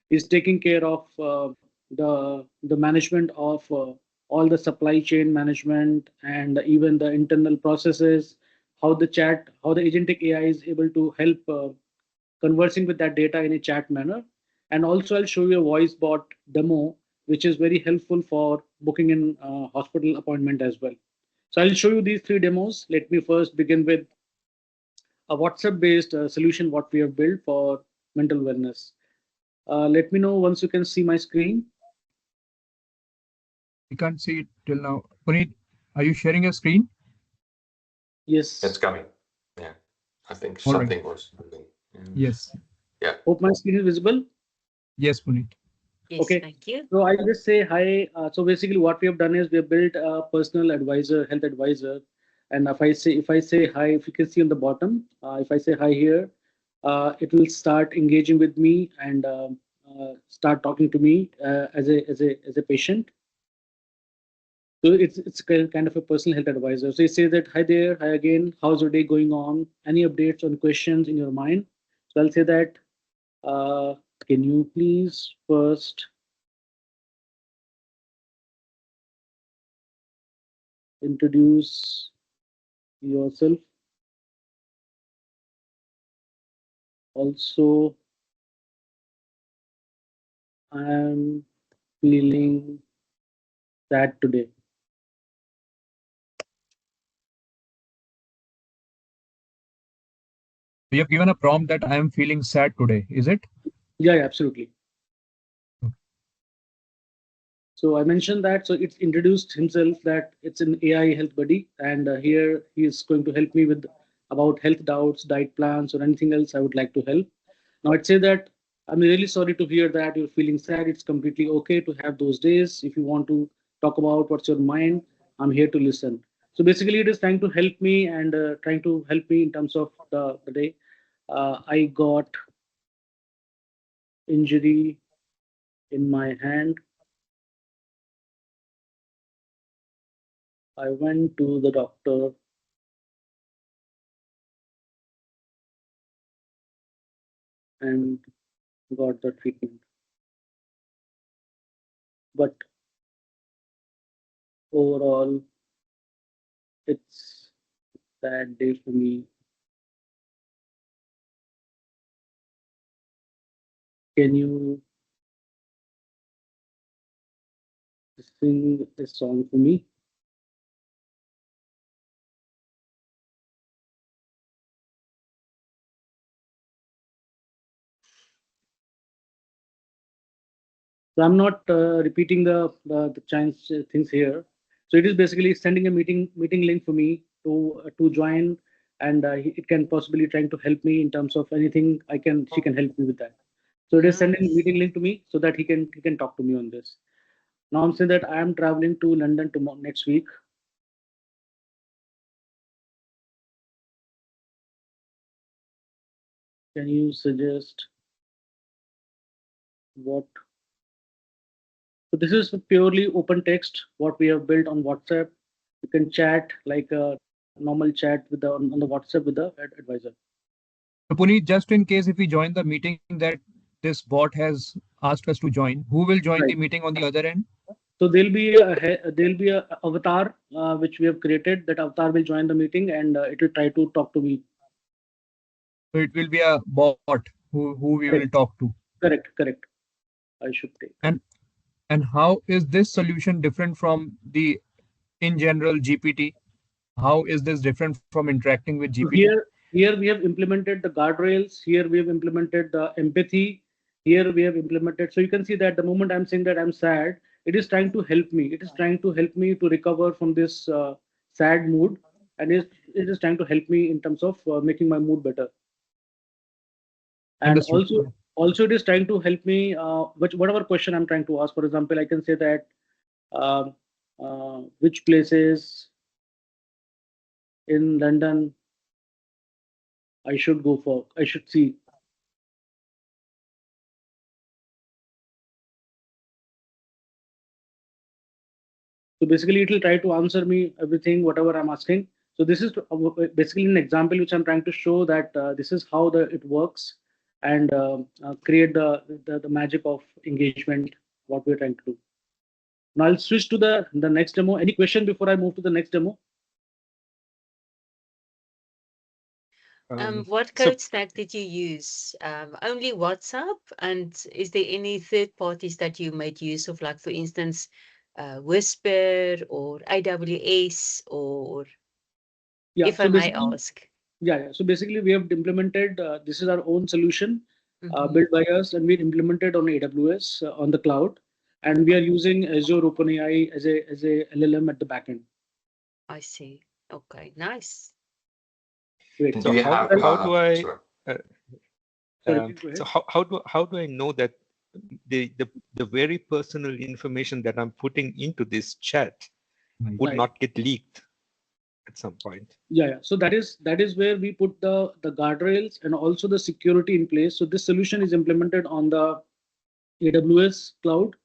is taking care of the management of all the supply chain management and even the internal processes, how the agentic AI is able to help conversing with that data in a chat manner. And also I'll show you a voice bot demo, which is very helpful for booking in hospital appointment as well. So I'll show you these three demos. Let me first begin with a WhatsApp-based solution what we have built for mental wellness. Let me know once you can see my screen. We can't see it till now. Puneet, are you sharing your screen? Yes. It's coming. Yeah, I think All right. something was moving. Yes. Yeah. Hope my screen is visible. Yes, Puneet. Yes, Okay. thank you. So I'll just say hi. So basically what we have done is we have built a personal advisor, health advisor. And if I say hi, if you can see on the bottom, if I say hi here, it will start engaging with me and start talking to me as a patient. So it's kind of a personal health advisor. So it says that, hi there, hi again, how's your day going on? Any updates on questions in your mind? So I'll say that, can you please first introduce yourself? Also, I am feeling sad today. You have given a prompt that I am feeling sad today, is it? Yeah, absolutely. So I mentioned that. So it's introduced himself that it's an AI health buddy, and here he is going to help me with about health doubts, diet plans, or anything else I would like to help. Now I'd say that I'm really sorry to hear that you're feeling sad. It's completely okay to have those days. If you want to talk about what's your mind, I'm here to listen. So basically, it is trying to help me and trying to help me in terms of the day. I got injury in my hand. I went to the doctor and got the treatment. But overall, it's a sad day for me. Can you sing a song for me? So I'm not repeating the Chinese things here. So it is basically sending a meeting link for me to join, and it can possibly trying to help me in terms of anything she can help me with that. So it is sending Nice. meeting link to me so that he can talk to me on this. Now I'm saying that I am traveling to London tomorrow next week. Can you suggest what? So this is purely open text, what we have built on WhatsApp. You can chat like a normal chat with on the WhatsApp with the advisor. So Puneet, just in case if we join the meeting that this bot has asked us to join, who will join the Right. meeting on the other end? So there'll be a avatar which we have created. That avatar will join the meeting and it will try to talk to me. So it will be a bot who we will Correct. talk to. Correct. I should take. And how is this solution different from the in general GPT? How is this different from interacting with So GPT? here we have implemented the guardrails. Here we have implemented the empathy. Here we have implemented. So you can see that the moment I'm saying that I'm sad, it is trying to help me. It is trying to help me to recover from this sad mood, and it is trying to help me in terms of making my mood better. And Understood. also it is trying to help me whatever question I'm trying to ask. For example, I can say that which places in London I should go for, I should see. So basically, it will try to answer me everything, whatever I'm asking. So this is basically an example which I'm trying to show that this is how it works and create the magic of engagement, what we're trying to do. Now I'll switch to the next demo. Any question before I move to the next demo? What so- code stack did you use? Only WhatsApp? And is there any third parties that you made use of, like, for instance, Whisper or AWS, or Yeah. if I may ask? Yeah. So basically, we have implemented. This is our own solution Mhm. built by us, and we implemented on AWS on the cloud, and we are using Azure OpenAI as a LLM at the backend. I see. Okay, nice. Great. And So do you how, have, how do I sorry. Sorry, please go ahead. so how do I know that the very personal information that I'm putting into this chat would Right. not get leaked at some point? Yeah. So that is where we put the guardrails and also the security in place. So this solution is implemented on the AWS cloud.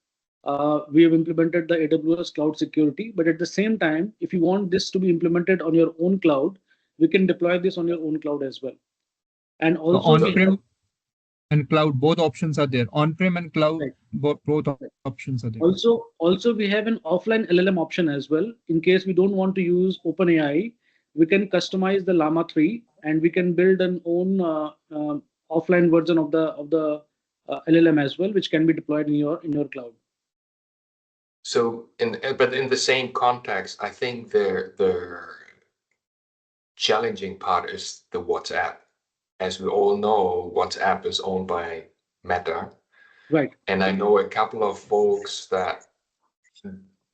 We have implemented the AWS cloud security, but at the same time, if you want this to be implemented on your own cloud, we can deploy this on your own cloud as well. And So also we on-prem have, and cloud, both options are there. On-prem and cloud, Right. both Right. options are there. also we have an offline LLM option as well. In case we don't want to use OpenAI, we can customize the Llama 3 and we can build an own offline version of the LLM as well, which can be deployed in your cloud. So but in the same context, I think the challenging part is the WhatsApp. As we all know, WhatsApp is owned by Meta. Right. And I know a couple of folks that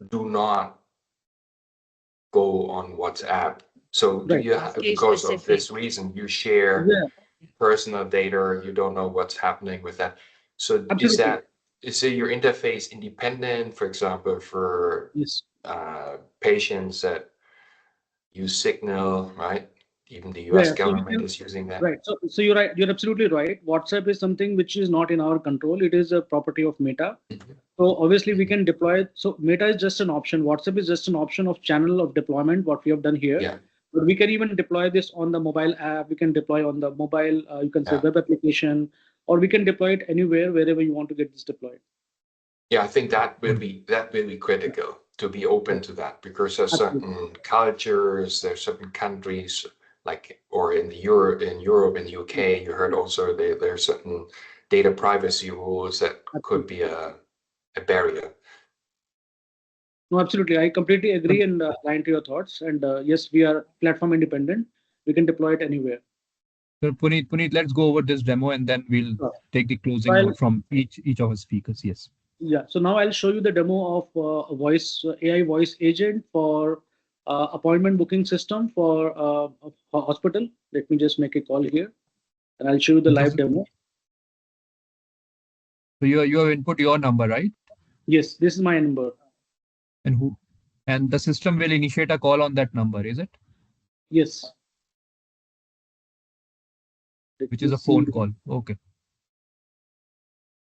do not go on WhatsApp. So do Right. you Too because of this specific. reason, you share Yeah. personal data, you don't know what's happening with that. So Absolutely. is your interface independent, for example, for Yes. patients that use Signal, right? Even the Yeah. US So we government can, is using that. right. So you're right. You're absolutely right. WhatsApp is something which is not in our control. It is a property of Meta. Mhm. So obviously we can deploy. So Meta is just an option. WhatsApp is just an option of channel of deployment, what we have done here. Yeah. But we can even deploy this on the mobile app. We can deploy on the mobile, you can say Yeah. web application, or we can deploy it anywhere, wherever you want to get this deployed. Yeah, I think that will be critical to be open to that, because there's Absolutely. certain cultures, there's certain countries like, or in Europe, in UK, you heard also there's certain data privacy rules that could be a barrier. No, absolutely. I completely agree and align to your thoughts. And yes, we are platform independent. We can deploy it anywhere. So Puneet, let's go over this demo and then we'll Sure. take the closing note from each of our speakers. Yes. Yeah. So now I'll show you the demo of a voice AI voice agent for appointment booking system for a hospital. Let me just make a call here, and I'll show you the live demo. So you have input your number, right? Yes, this is my number. And the system will initiate a call on that number, is it? Yes. Which is a phone call. Okay.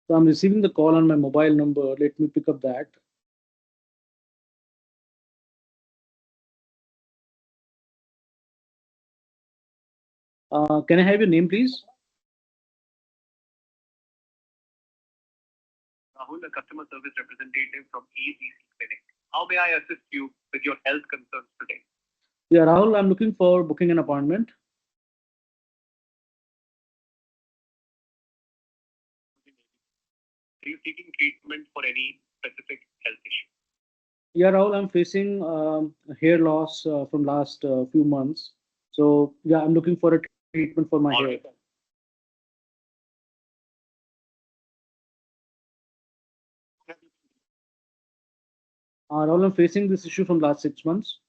So I'm receiving the call on my mobile number. Let me pick up that. Can I have your name, please? Rahul, a customer service representative from AZC Clinic. How may I assist you with your health concerns today? Yeah, Rahul, I'm looking for booking an appointment. Are you seeking treatment for any specific health issue? Yeah, Rahul, I'm facing hair loss from last few months. So yeah, I'm looking for a treatment for my All hair. right. Rahul, I'm facing this issue from last 6 months.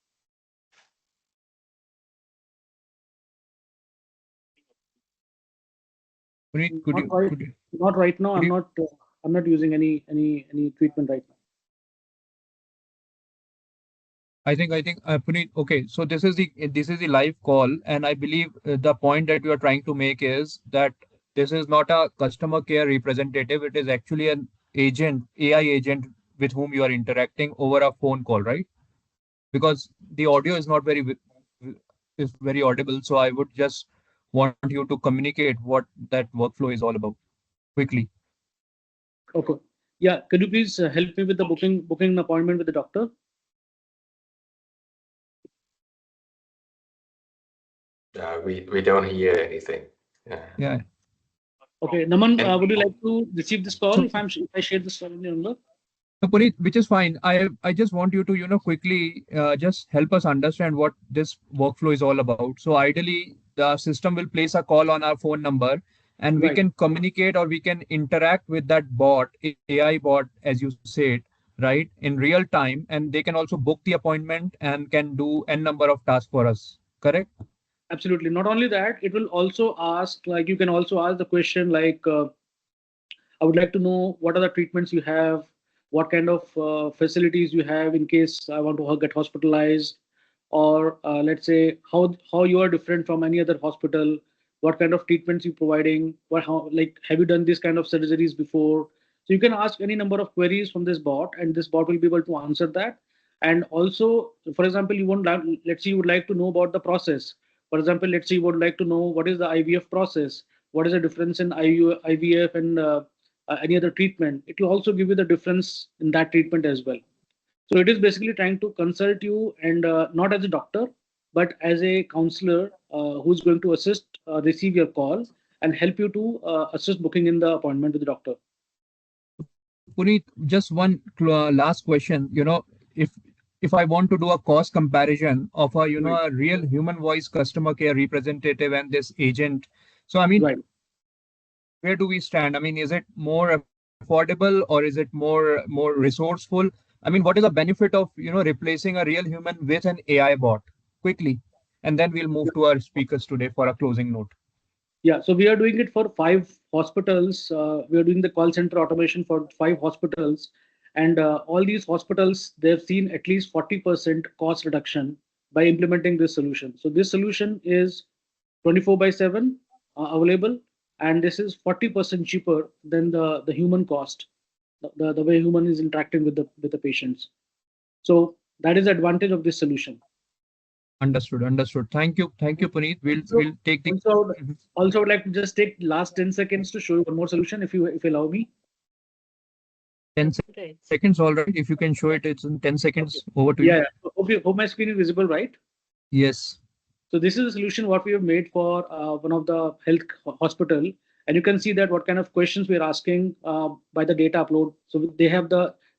Puneet, Not right now. could I'm not using any treatment right now. I think Puneet, okay, so this is the live call, and I believe the point that you are trying to make is that this is not a customer care representative. It is actually an agent, AI agent with whom you are interacting over a phone call, right? Because the audio is not is very audible. So I would just want you to communicate what that workflow is all about quickly. Okay. Yeah. Could you please help me with the booking an appointment with the doctor? We don't hear anything. Yeah. Okay. Naman, And- would you like to receive this call So, if I share this call in your number? So Puneet, which is fine. I just want you to, quickly just help us understand what this workflow is all about. So ideally, the system will place a call on our phone number, and we Right. can communicate or we can interact with that bot, AI bot, as you said, right, in real time, and they can also book the appointment and can do n number of tasks for us. Correct? Absolutely. Not only that, it will also ask, like, you can also ask the question like, I would like to know what are the treatments you have, what kind of facilities you have in case I want to get hospitalized, or let's say how you are different from any other hospital, what kind of treatments you providing, what how like have you done this kind of surgeries before? So you can ask any number of queries from this bot, and this bot will be able to answer that. And also, for example, let's say you would like to know about the process. For example, let's say you would like to know what is the IVF process, what is the difference in IVF and any other treatment. It will also give you the difference in that treatment as well. So it is basically trying to consult you, and not as a doctor, but as a counselor who's going to receive your call and help you to assist booking in the appointment with the doctor. Puneet, just one last question. If I want to do a cost comparison of Right. a real human voice customer care representative and this agent, so I mean, Right. where do we stand? I mean, is it more affordable or is it more resourceful? I mean, what is the benefit of replacing a real human with an AI bot quickly? And then we'll move to our speakers today for a closing note. Yeah, so we are doing it for 5 hospitals. We are doing the call center automation for 5 hospitals, and all these hospitals they've seen at least 40% cost reduction by implementing this solution. So this solution is 24/7 available, and this is 40% cheaper than the human cost, the way human is interacting with the patients. So that is the advantage of this solution. Understood. Thank you, Puneet. Also, We'll take the also, also would like to just take last 10 seconds to show you one more solution if you allow me. 10 Great. seconds. All right. If you can show it, it's in 10 seconds. Over to Yeah, you. yeah. Hope my screen is visible, right? Yes. So this is a solution what we have made for one of the hospital, and you can see that what kind of questions we are asking by the data upload. So they have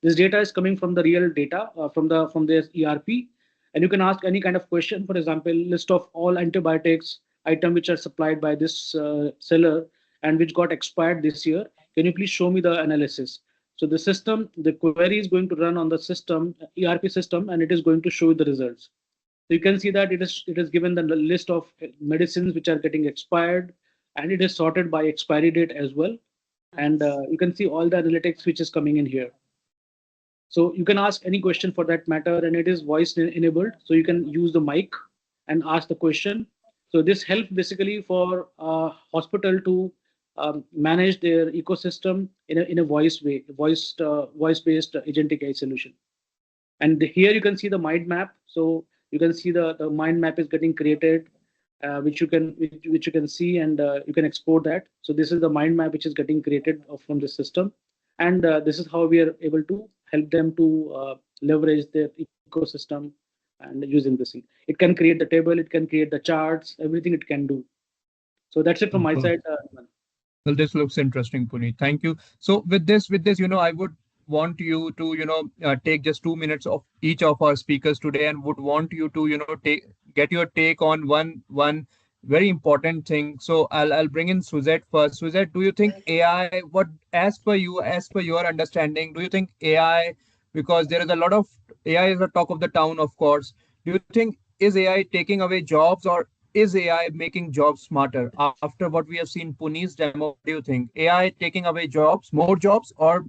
this data is coming from the real data from their ERP, and you can ask any kind of question. For example, list of all antibiotics item which are supplied by this seller and which got expired this year. Can you please show me the analysis? So the query is going to run on the system ERP system, and it is going to show you the results. So you can see that it is given the list of medicines which are getting expired, and it is sorted by expiry date as well. And Nice. you can see all the analytics which is coming in here. So you can ask any question for that matter, and it is voice enabled. So you can use the mic and ask the question. So this helps basically for hospital to manage their ecosystem in a voice based agentic AI solution. And here you can see the mind map. So you can see the mind map is getting created, which you can see, and you can export that. So this is the mind map which is getting created from the system, and this is how we are able to help them to leverage their ecosystem and using this thing. It can create the table, it can create the charts, everything it can do. So that's it from my side. Well, this looks interesting, Puneet. Thank you. So with this, I would want you to, take just 2 minutes of each of our speakers today, and would want you to, get your take on one very important thing. So I'll bring in Suzette first. Suzette, do you think AI? What, as per your understanding, do you think AI? Because there is a lot of AI is the talk of the town, of course. Do you think is AI taking away jobs, or is AI making jobs smarter? After what we have seen Puneet's demo, what do you think? AI taking away jobs, more jobs, or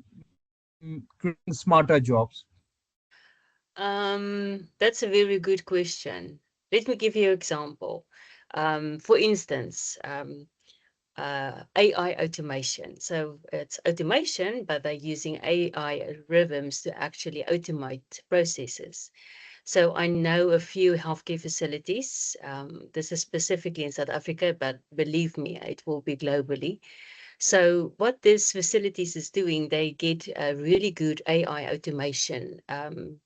creating smarter jobs? That's a very good question. Let me give you an example. For instance, AI automation. So it's automation, but they're using AI rhythms to actually automate processes. So I know a few healthcare facilities. This is specifically in South Africa, but believe me, it will be globally. So what this facilities is doing, they get a really good AI automation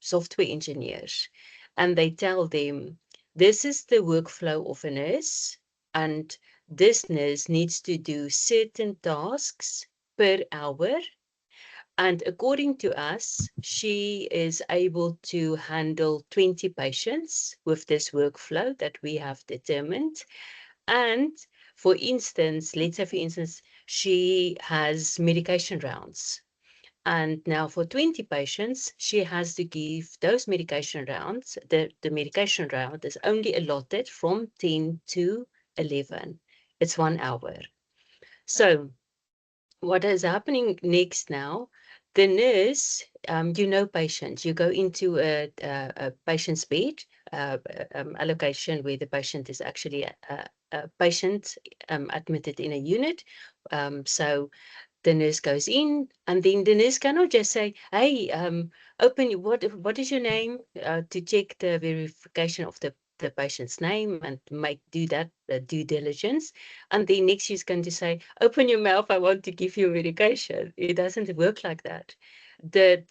software engineers, and they tell them, this is the workflow of a nurse, and this nurse needs to do certain tasks per hour. And according to us, she is able to handle 20 patients with this workflow that we have determined. And for instance, let's say, for instance, she has medication rounds. And now for 20 patients, she has to give those medication rounds. The medication round is only allotted from 10 to 11. It's 1 hour. So what is happening next now? The nurse, patients, you go into a patient's bed, allocation where the patient is actually a patient admitted in a unit. So the nurse goes in, and then the nurse cannot just say, hey, open, what is your name, to check the verification of the patient's name and do that due diligence. And then next she's going to say, open your mouth, I want to give you medication. It doesn't work like that. The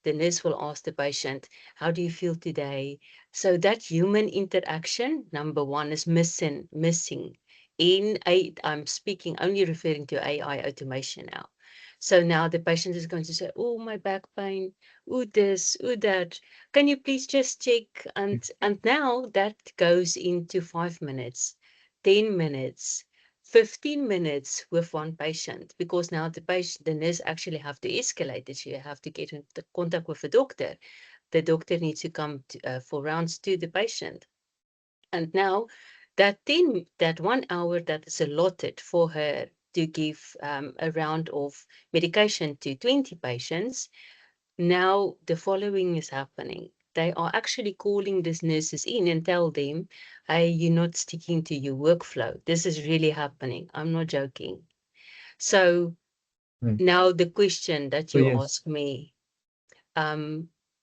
nurse will ask the patient, how do you feel today? So that human interaction, number one, is missing. I'm speaking only referring to AI automation now. So now the patient is going to say, oh, my back pain, oh, this, oh, that. Can you please just check? And now that goes into 5 minutes, 10 minutes, 15 minutes with one patient, because now the nurse actually have to escalate it. You have to get into contact with the doctor. The doctor needs to come for rounds to the patient. And now that 1 hour that is allotted for her to give a round of medication to 20 patients, now the following is happening. They are actually calling these nurses in and tell them, hey, you're not sticking to your workflow. This is really happening. I'm not joking. So now the question that you ask me,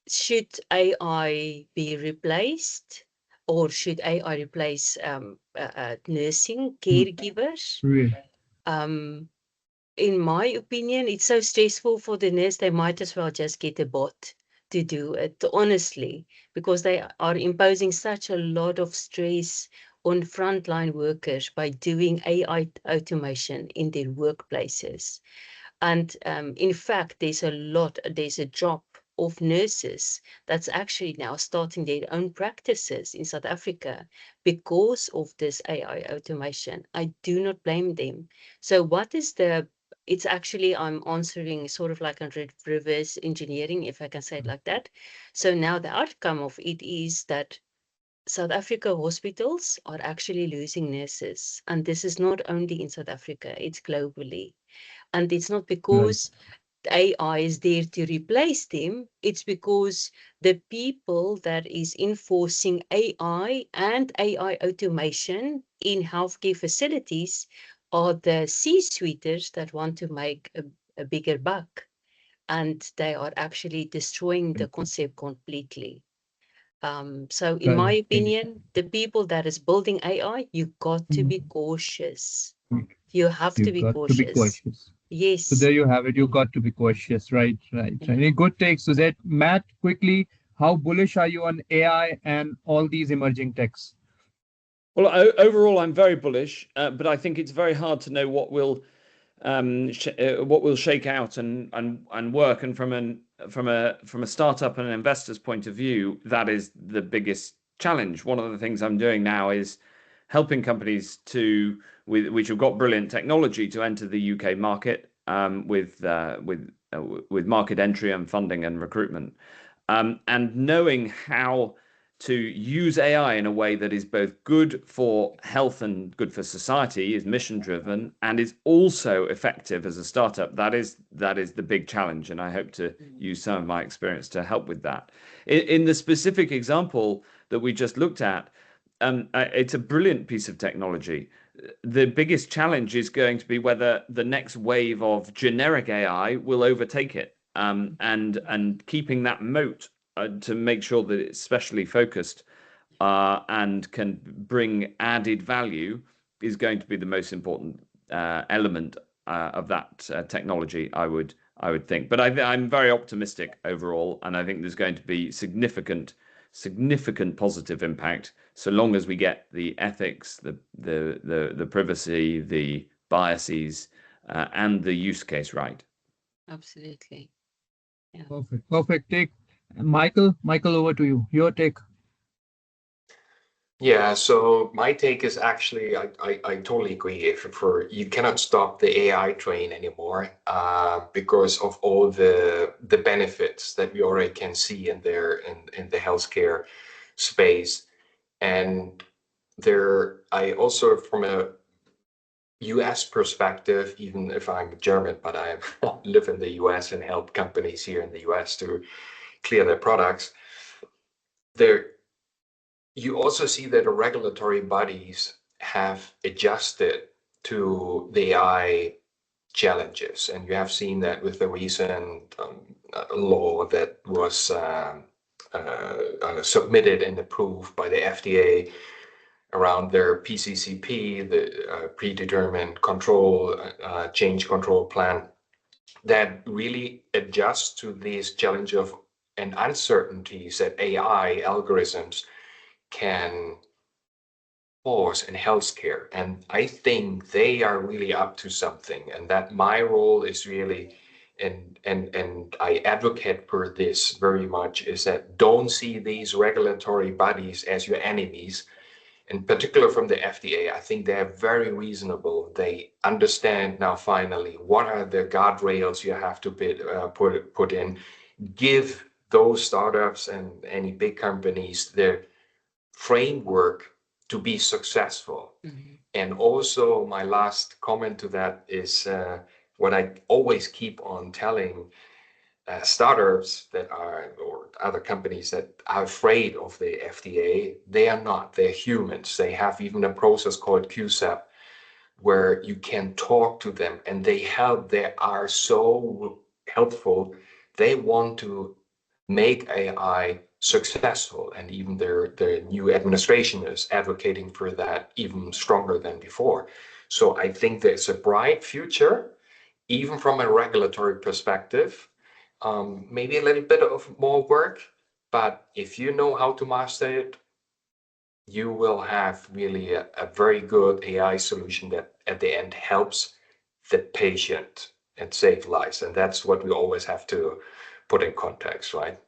should AI be replaced, or should AI replace nursing caregivers? In my opinion, it's so stressful for the nurse, they might as well just get a bot to do it, honestly, because they are imposing such a lot of stress on frontline workers by doing AI automation in their workplaces. And in fact, there's a drop of nurses that's actually now starting their own practices in South Africa because of this AI automation. I do not blame them. So it's actually, I'm answering sort of like a reverse engineering, if I can say it like that. So now the outcome of it is that South Africa hospitals are actually losing nurses. And this is not only in South Africa, it's globally. And it's not because AI is there to replace them. It's because the people that is enforcing AI and AI automation in healthcare facilities are the C-suiters that want to make a bigger buck, and they are actually destroying the concept completely. So in my opinion, the people that is building AI, you got to be cautious. You have to You've be got to be cautious. cautious. So Yes. there you have it. You got to be cautious. Right. Any good takes, Suzette? Matt, quickly, how bullish are you on AI and all these emerging techs? Well, overall, I'm very bullish, but I think it's very hard to know what will shake out and work. And from a startup and an investor's point of view, that is the biggest challenge. One of the things I'm doing now is helping companies which have got brilliant technology to enter the UK market with market entry and funding and recruitment, and knowing how to use AI in a way that is both good for health and good for society, is mission driven, and is also effective as a startup. That is the big challenge, and I hope to use some of my experience to help with that. In the specific example that we just looked at, it's a brilliant piece of technology. The biggest challenge is going to be whether the next wave of generic AI will overtake it, and keeping that moat to make sure that it's specially focused and can bring added value is going to be the most important element of that technology, I would think. But I'm very optimistic overall, and I think there's going to be significant positive impact so long as we get the ethics, the privacy, the biases, and the use case right. Absolutely. Yeah. Perfect take. Michael, over to you. Your take. Yeah, so my take is actually I totally agree. You cannot stop the AI train anymore because of all the benefits that we already can see in the healthcare space. And I also, from a US perspective, even if I'm German, but I live in the US and help companies here in the US to clear their products. You also see that the regulatory bodies have adjusted to the AI challenges, and you have seen that with the recent law that was submitted and approved by the FDA around their PCCP, the predetermined control change control plan, that really adjusts to these challenges of and uncertainties that AI algorithms can cause in healthcare. And I think they are really up to something, and that my role is really, and I advocate for this very much, is that don't see these regulatory bodies as your enemies. In particular from the FDA, I think they're very reasonable. They understand now finally what are the guardrails you have to put in, give those startups and any big companies their framework to be successful. Mm-hmm. And also my last comment to that is what I always keep on telling startups that are, or other companies that are afraid of the FDA. They are not, they're humans. They have even a process called QSAP where you can talk to them and they are so helpful. They want to make AI successful, and even their new administration is advocating for that even stronger than before. So I think there's a bright future, even from a regulatory perspective. Maybe a little bit of more work, but if you know how to master it, you will have really a very good AI solution that at the end helps the patient and save lives. And that's what we always have to put in context, right?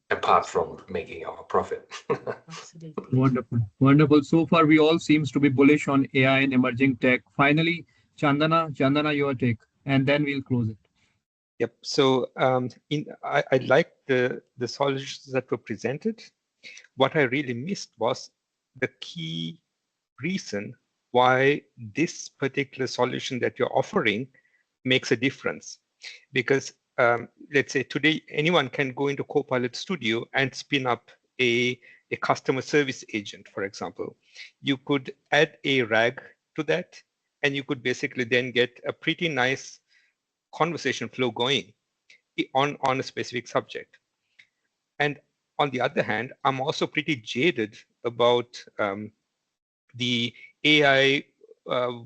Apart from making our profit. Wonderful. So far, we all seems to be bullish on AI and emerging tech. Finally, Chandana, your take, and then we'll close it. Yep. So I like the solutions that were presented. What I really missed was the key reason why this particular solution that you're offering makes a difference. Because let's say today, anyone can go into Copilot Studio and spin up a customer service agent, for example. You could add a RAG to that, and you could basically then get a pretty nice conversation flow going on a specific subject. And on the other hand, I'm also pretty jaded about the AI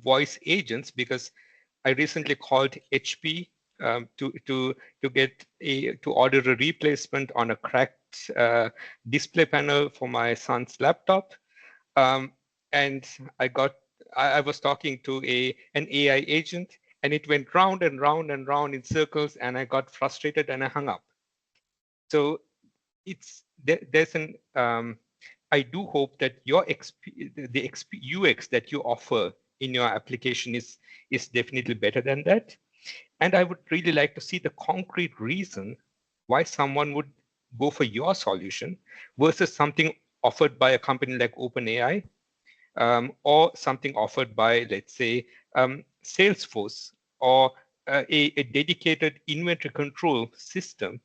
voice agents, because I recently called HP to order a replacement on a cracked display panel for my son's laptop, and I was talking to an AI agent, and it went round and round and round in circles, and I got frustrated and I hung up. So there's an I do hope that the UX that you offer in your application is definitely better than that. And I would really like to see the concrete reason why someone would go for your solution versus something offered by a company like OpenAI, or something offered by, let's say, Salesforce, or a dedicated inventory control system,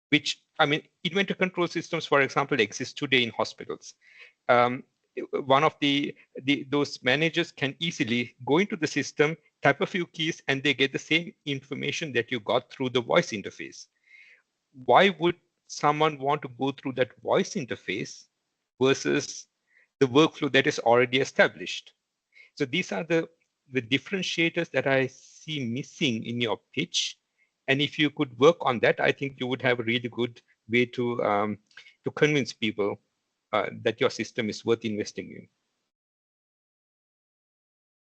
which, I mean, inventory control systems, for example, exist today in hospitals. One of those managers can easily go into the system, type a few keys, and they get the same information that you got through the voice interface. Why would someone want to go through that voice interface versus the workflow that is already established? So these are the differentiators that I see missing in your pitch. And if you could work on that, I think you would have a really good way to convince people that your system is worth investing in.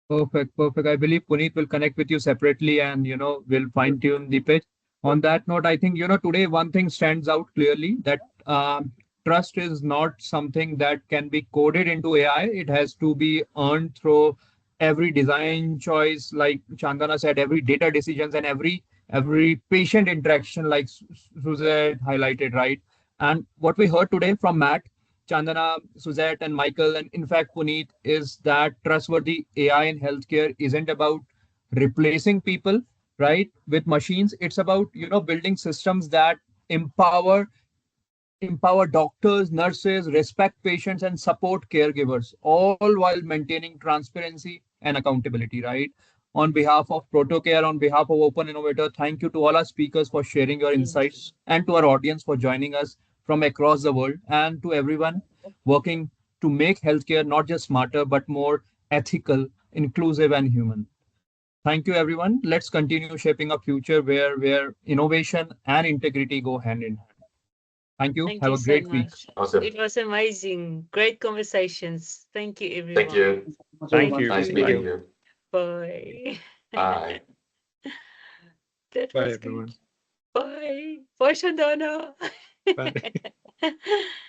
Perfect, perfect. I believe Puneet will connect with you separately, and we'll fine tune the pitch. On that note, I think today one thing stands out clearly, that trust is not something that can be coded into AI. It has to be earned through every design choice, like Chandana said, every data decisions, and every patient interaction, like Suzette highlighted, right? And what we heard today from Matt, Chandana, Suzette, and Michael, and in fact Puneet, is that trustworthy AI in healthcare isn't about replacing people, right, with machines. It's about building systems that empower doctors, nurses, respect patients, and support caregivers, all while maintaining transparency and accountability, right? On behalf of ProtoCare, on behalf of Open Innovator, thank you to all our speakers for sharing your Thank you. insights, and to our audience for joining us from across the world, and to everyone working to make healthcare not just smarter, but more ethical, inclusive, and human. Thank you, everyone. Let's continue shaping a future where innovation and integrity go hand in hand. Thank you. Thank Have you a so great week. much. Awesome. It was amazing. Great conversations. Thank you, everyone. Thank you. Thank you. Nice you. meeting Bye. you. Bye. Bye. That Bye, was everyone. good. Bye. Bye, Shandana. Bye.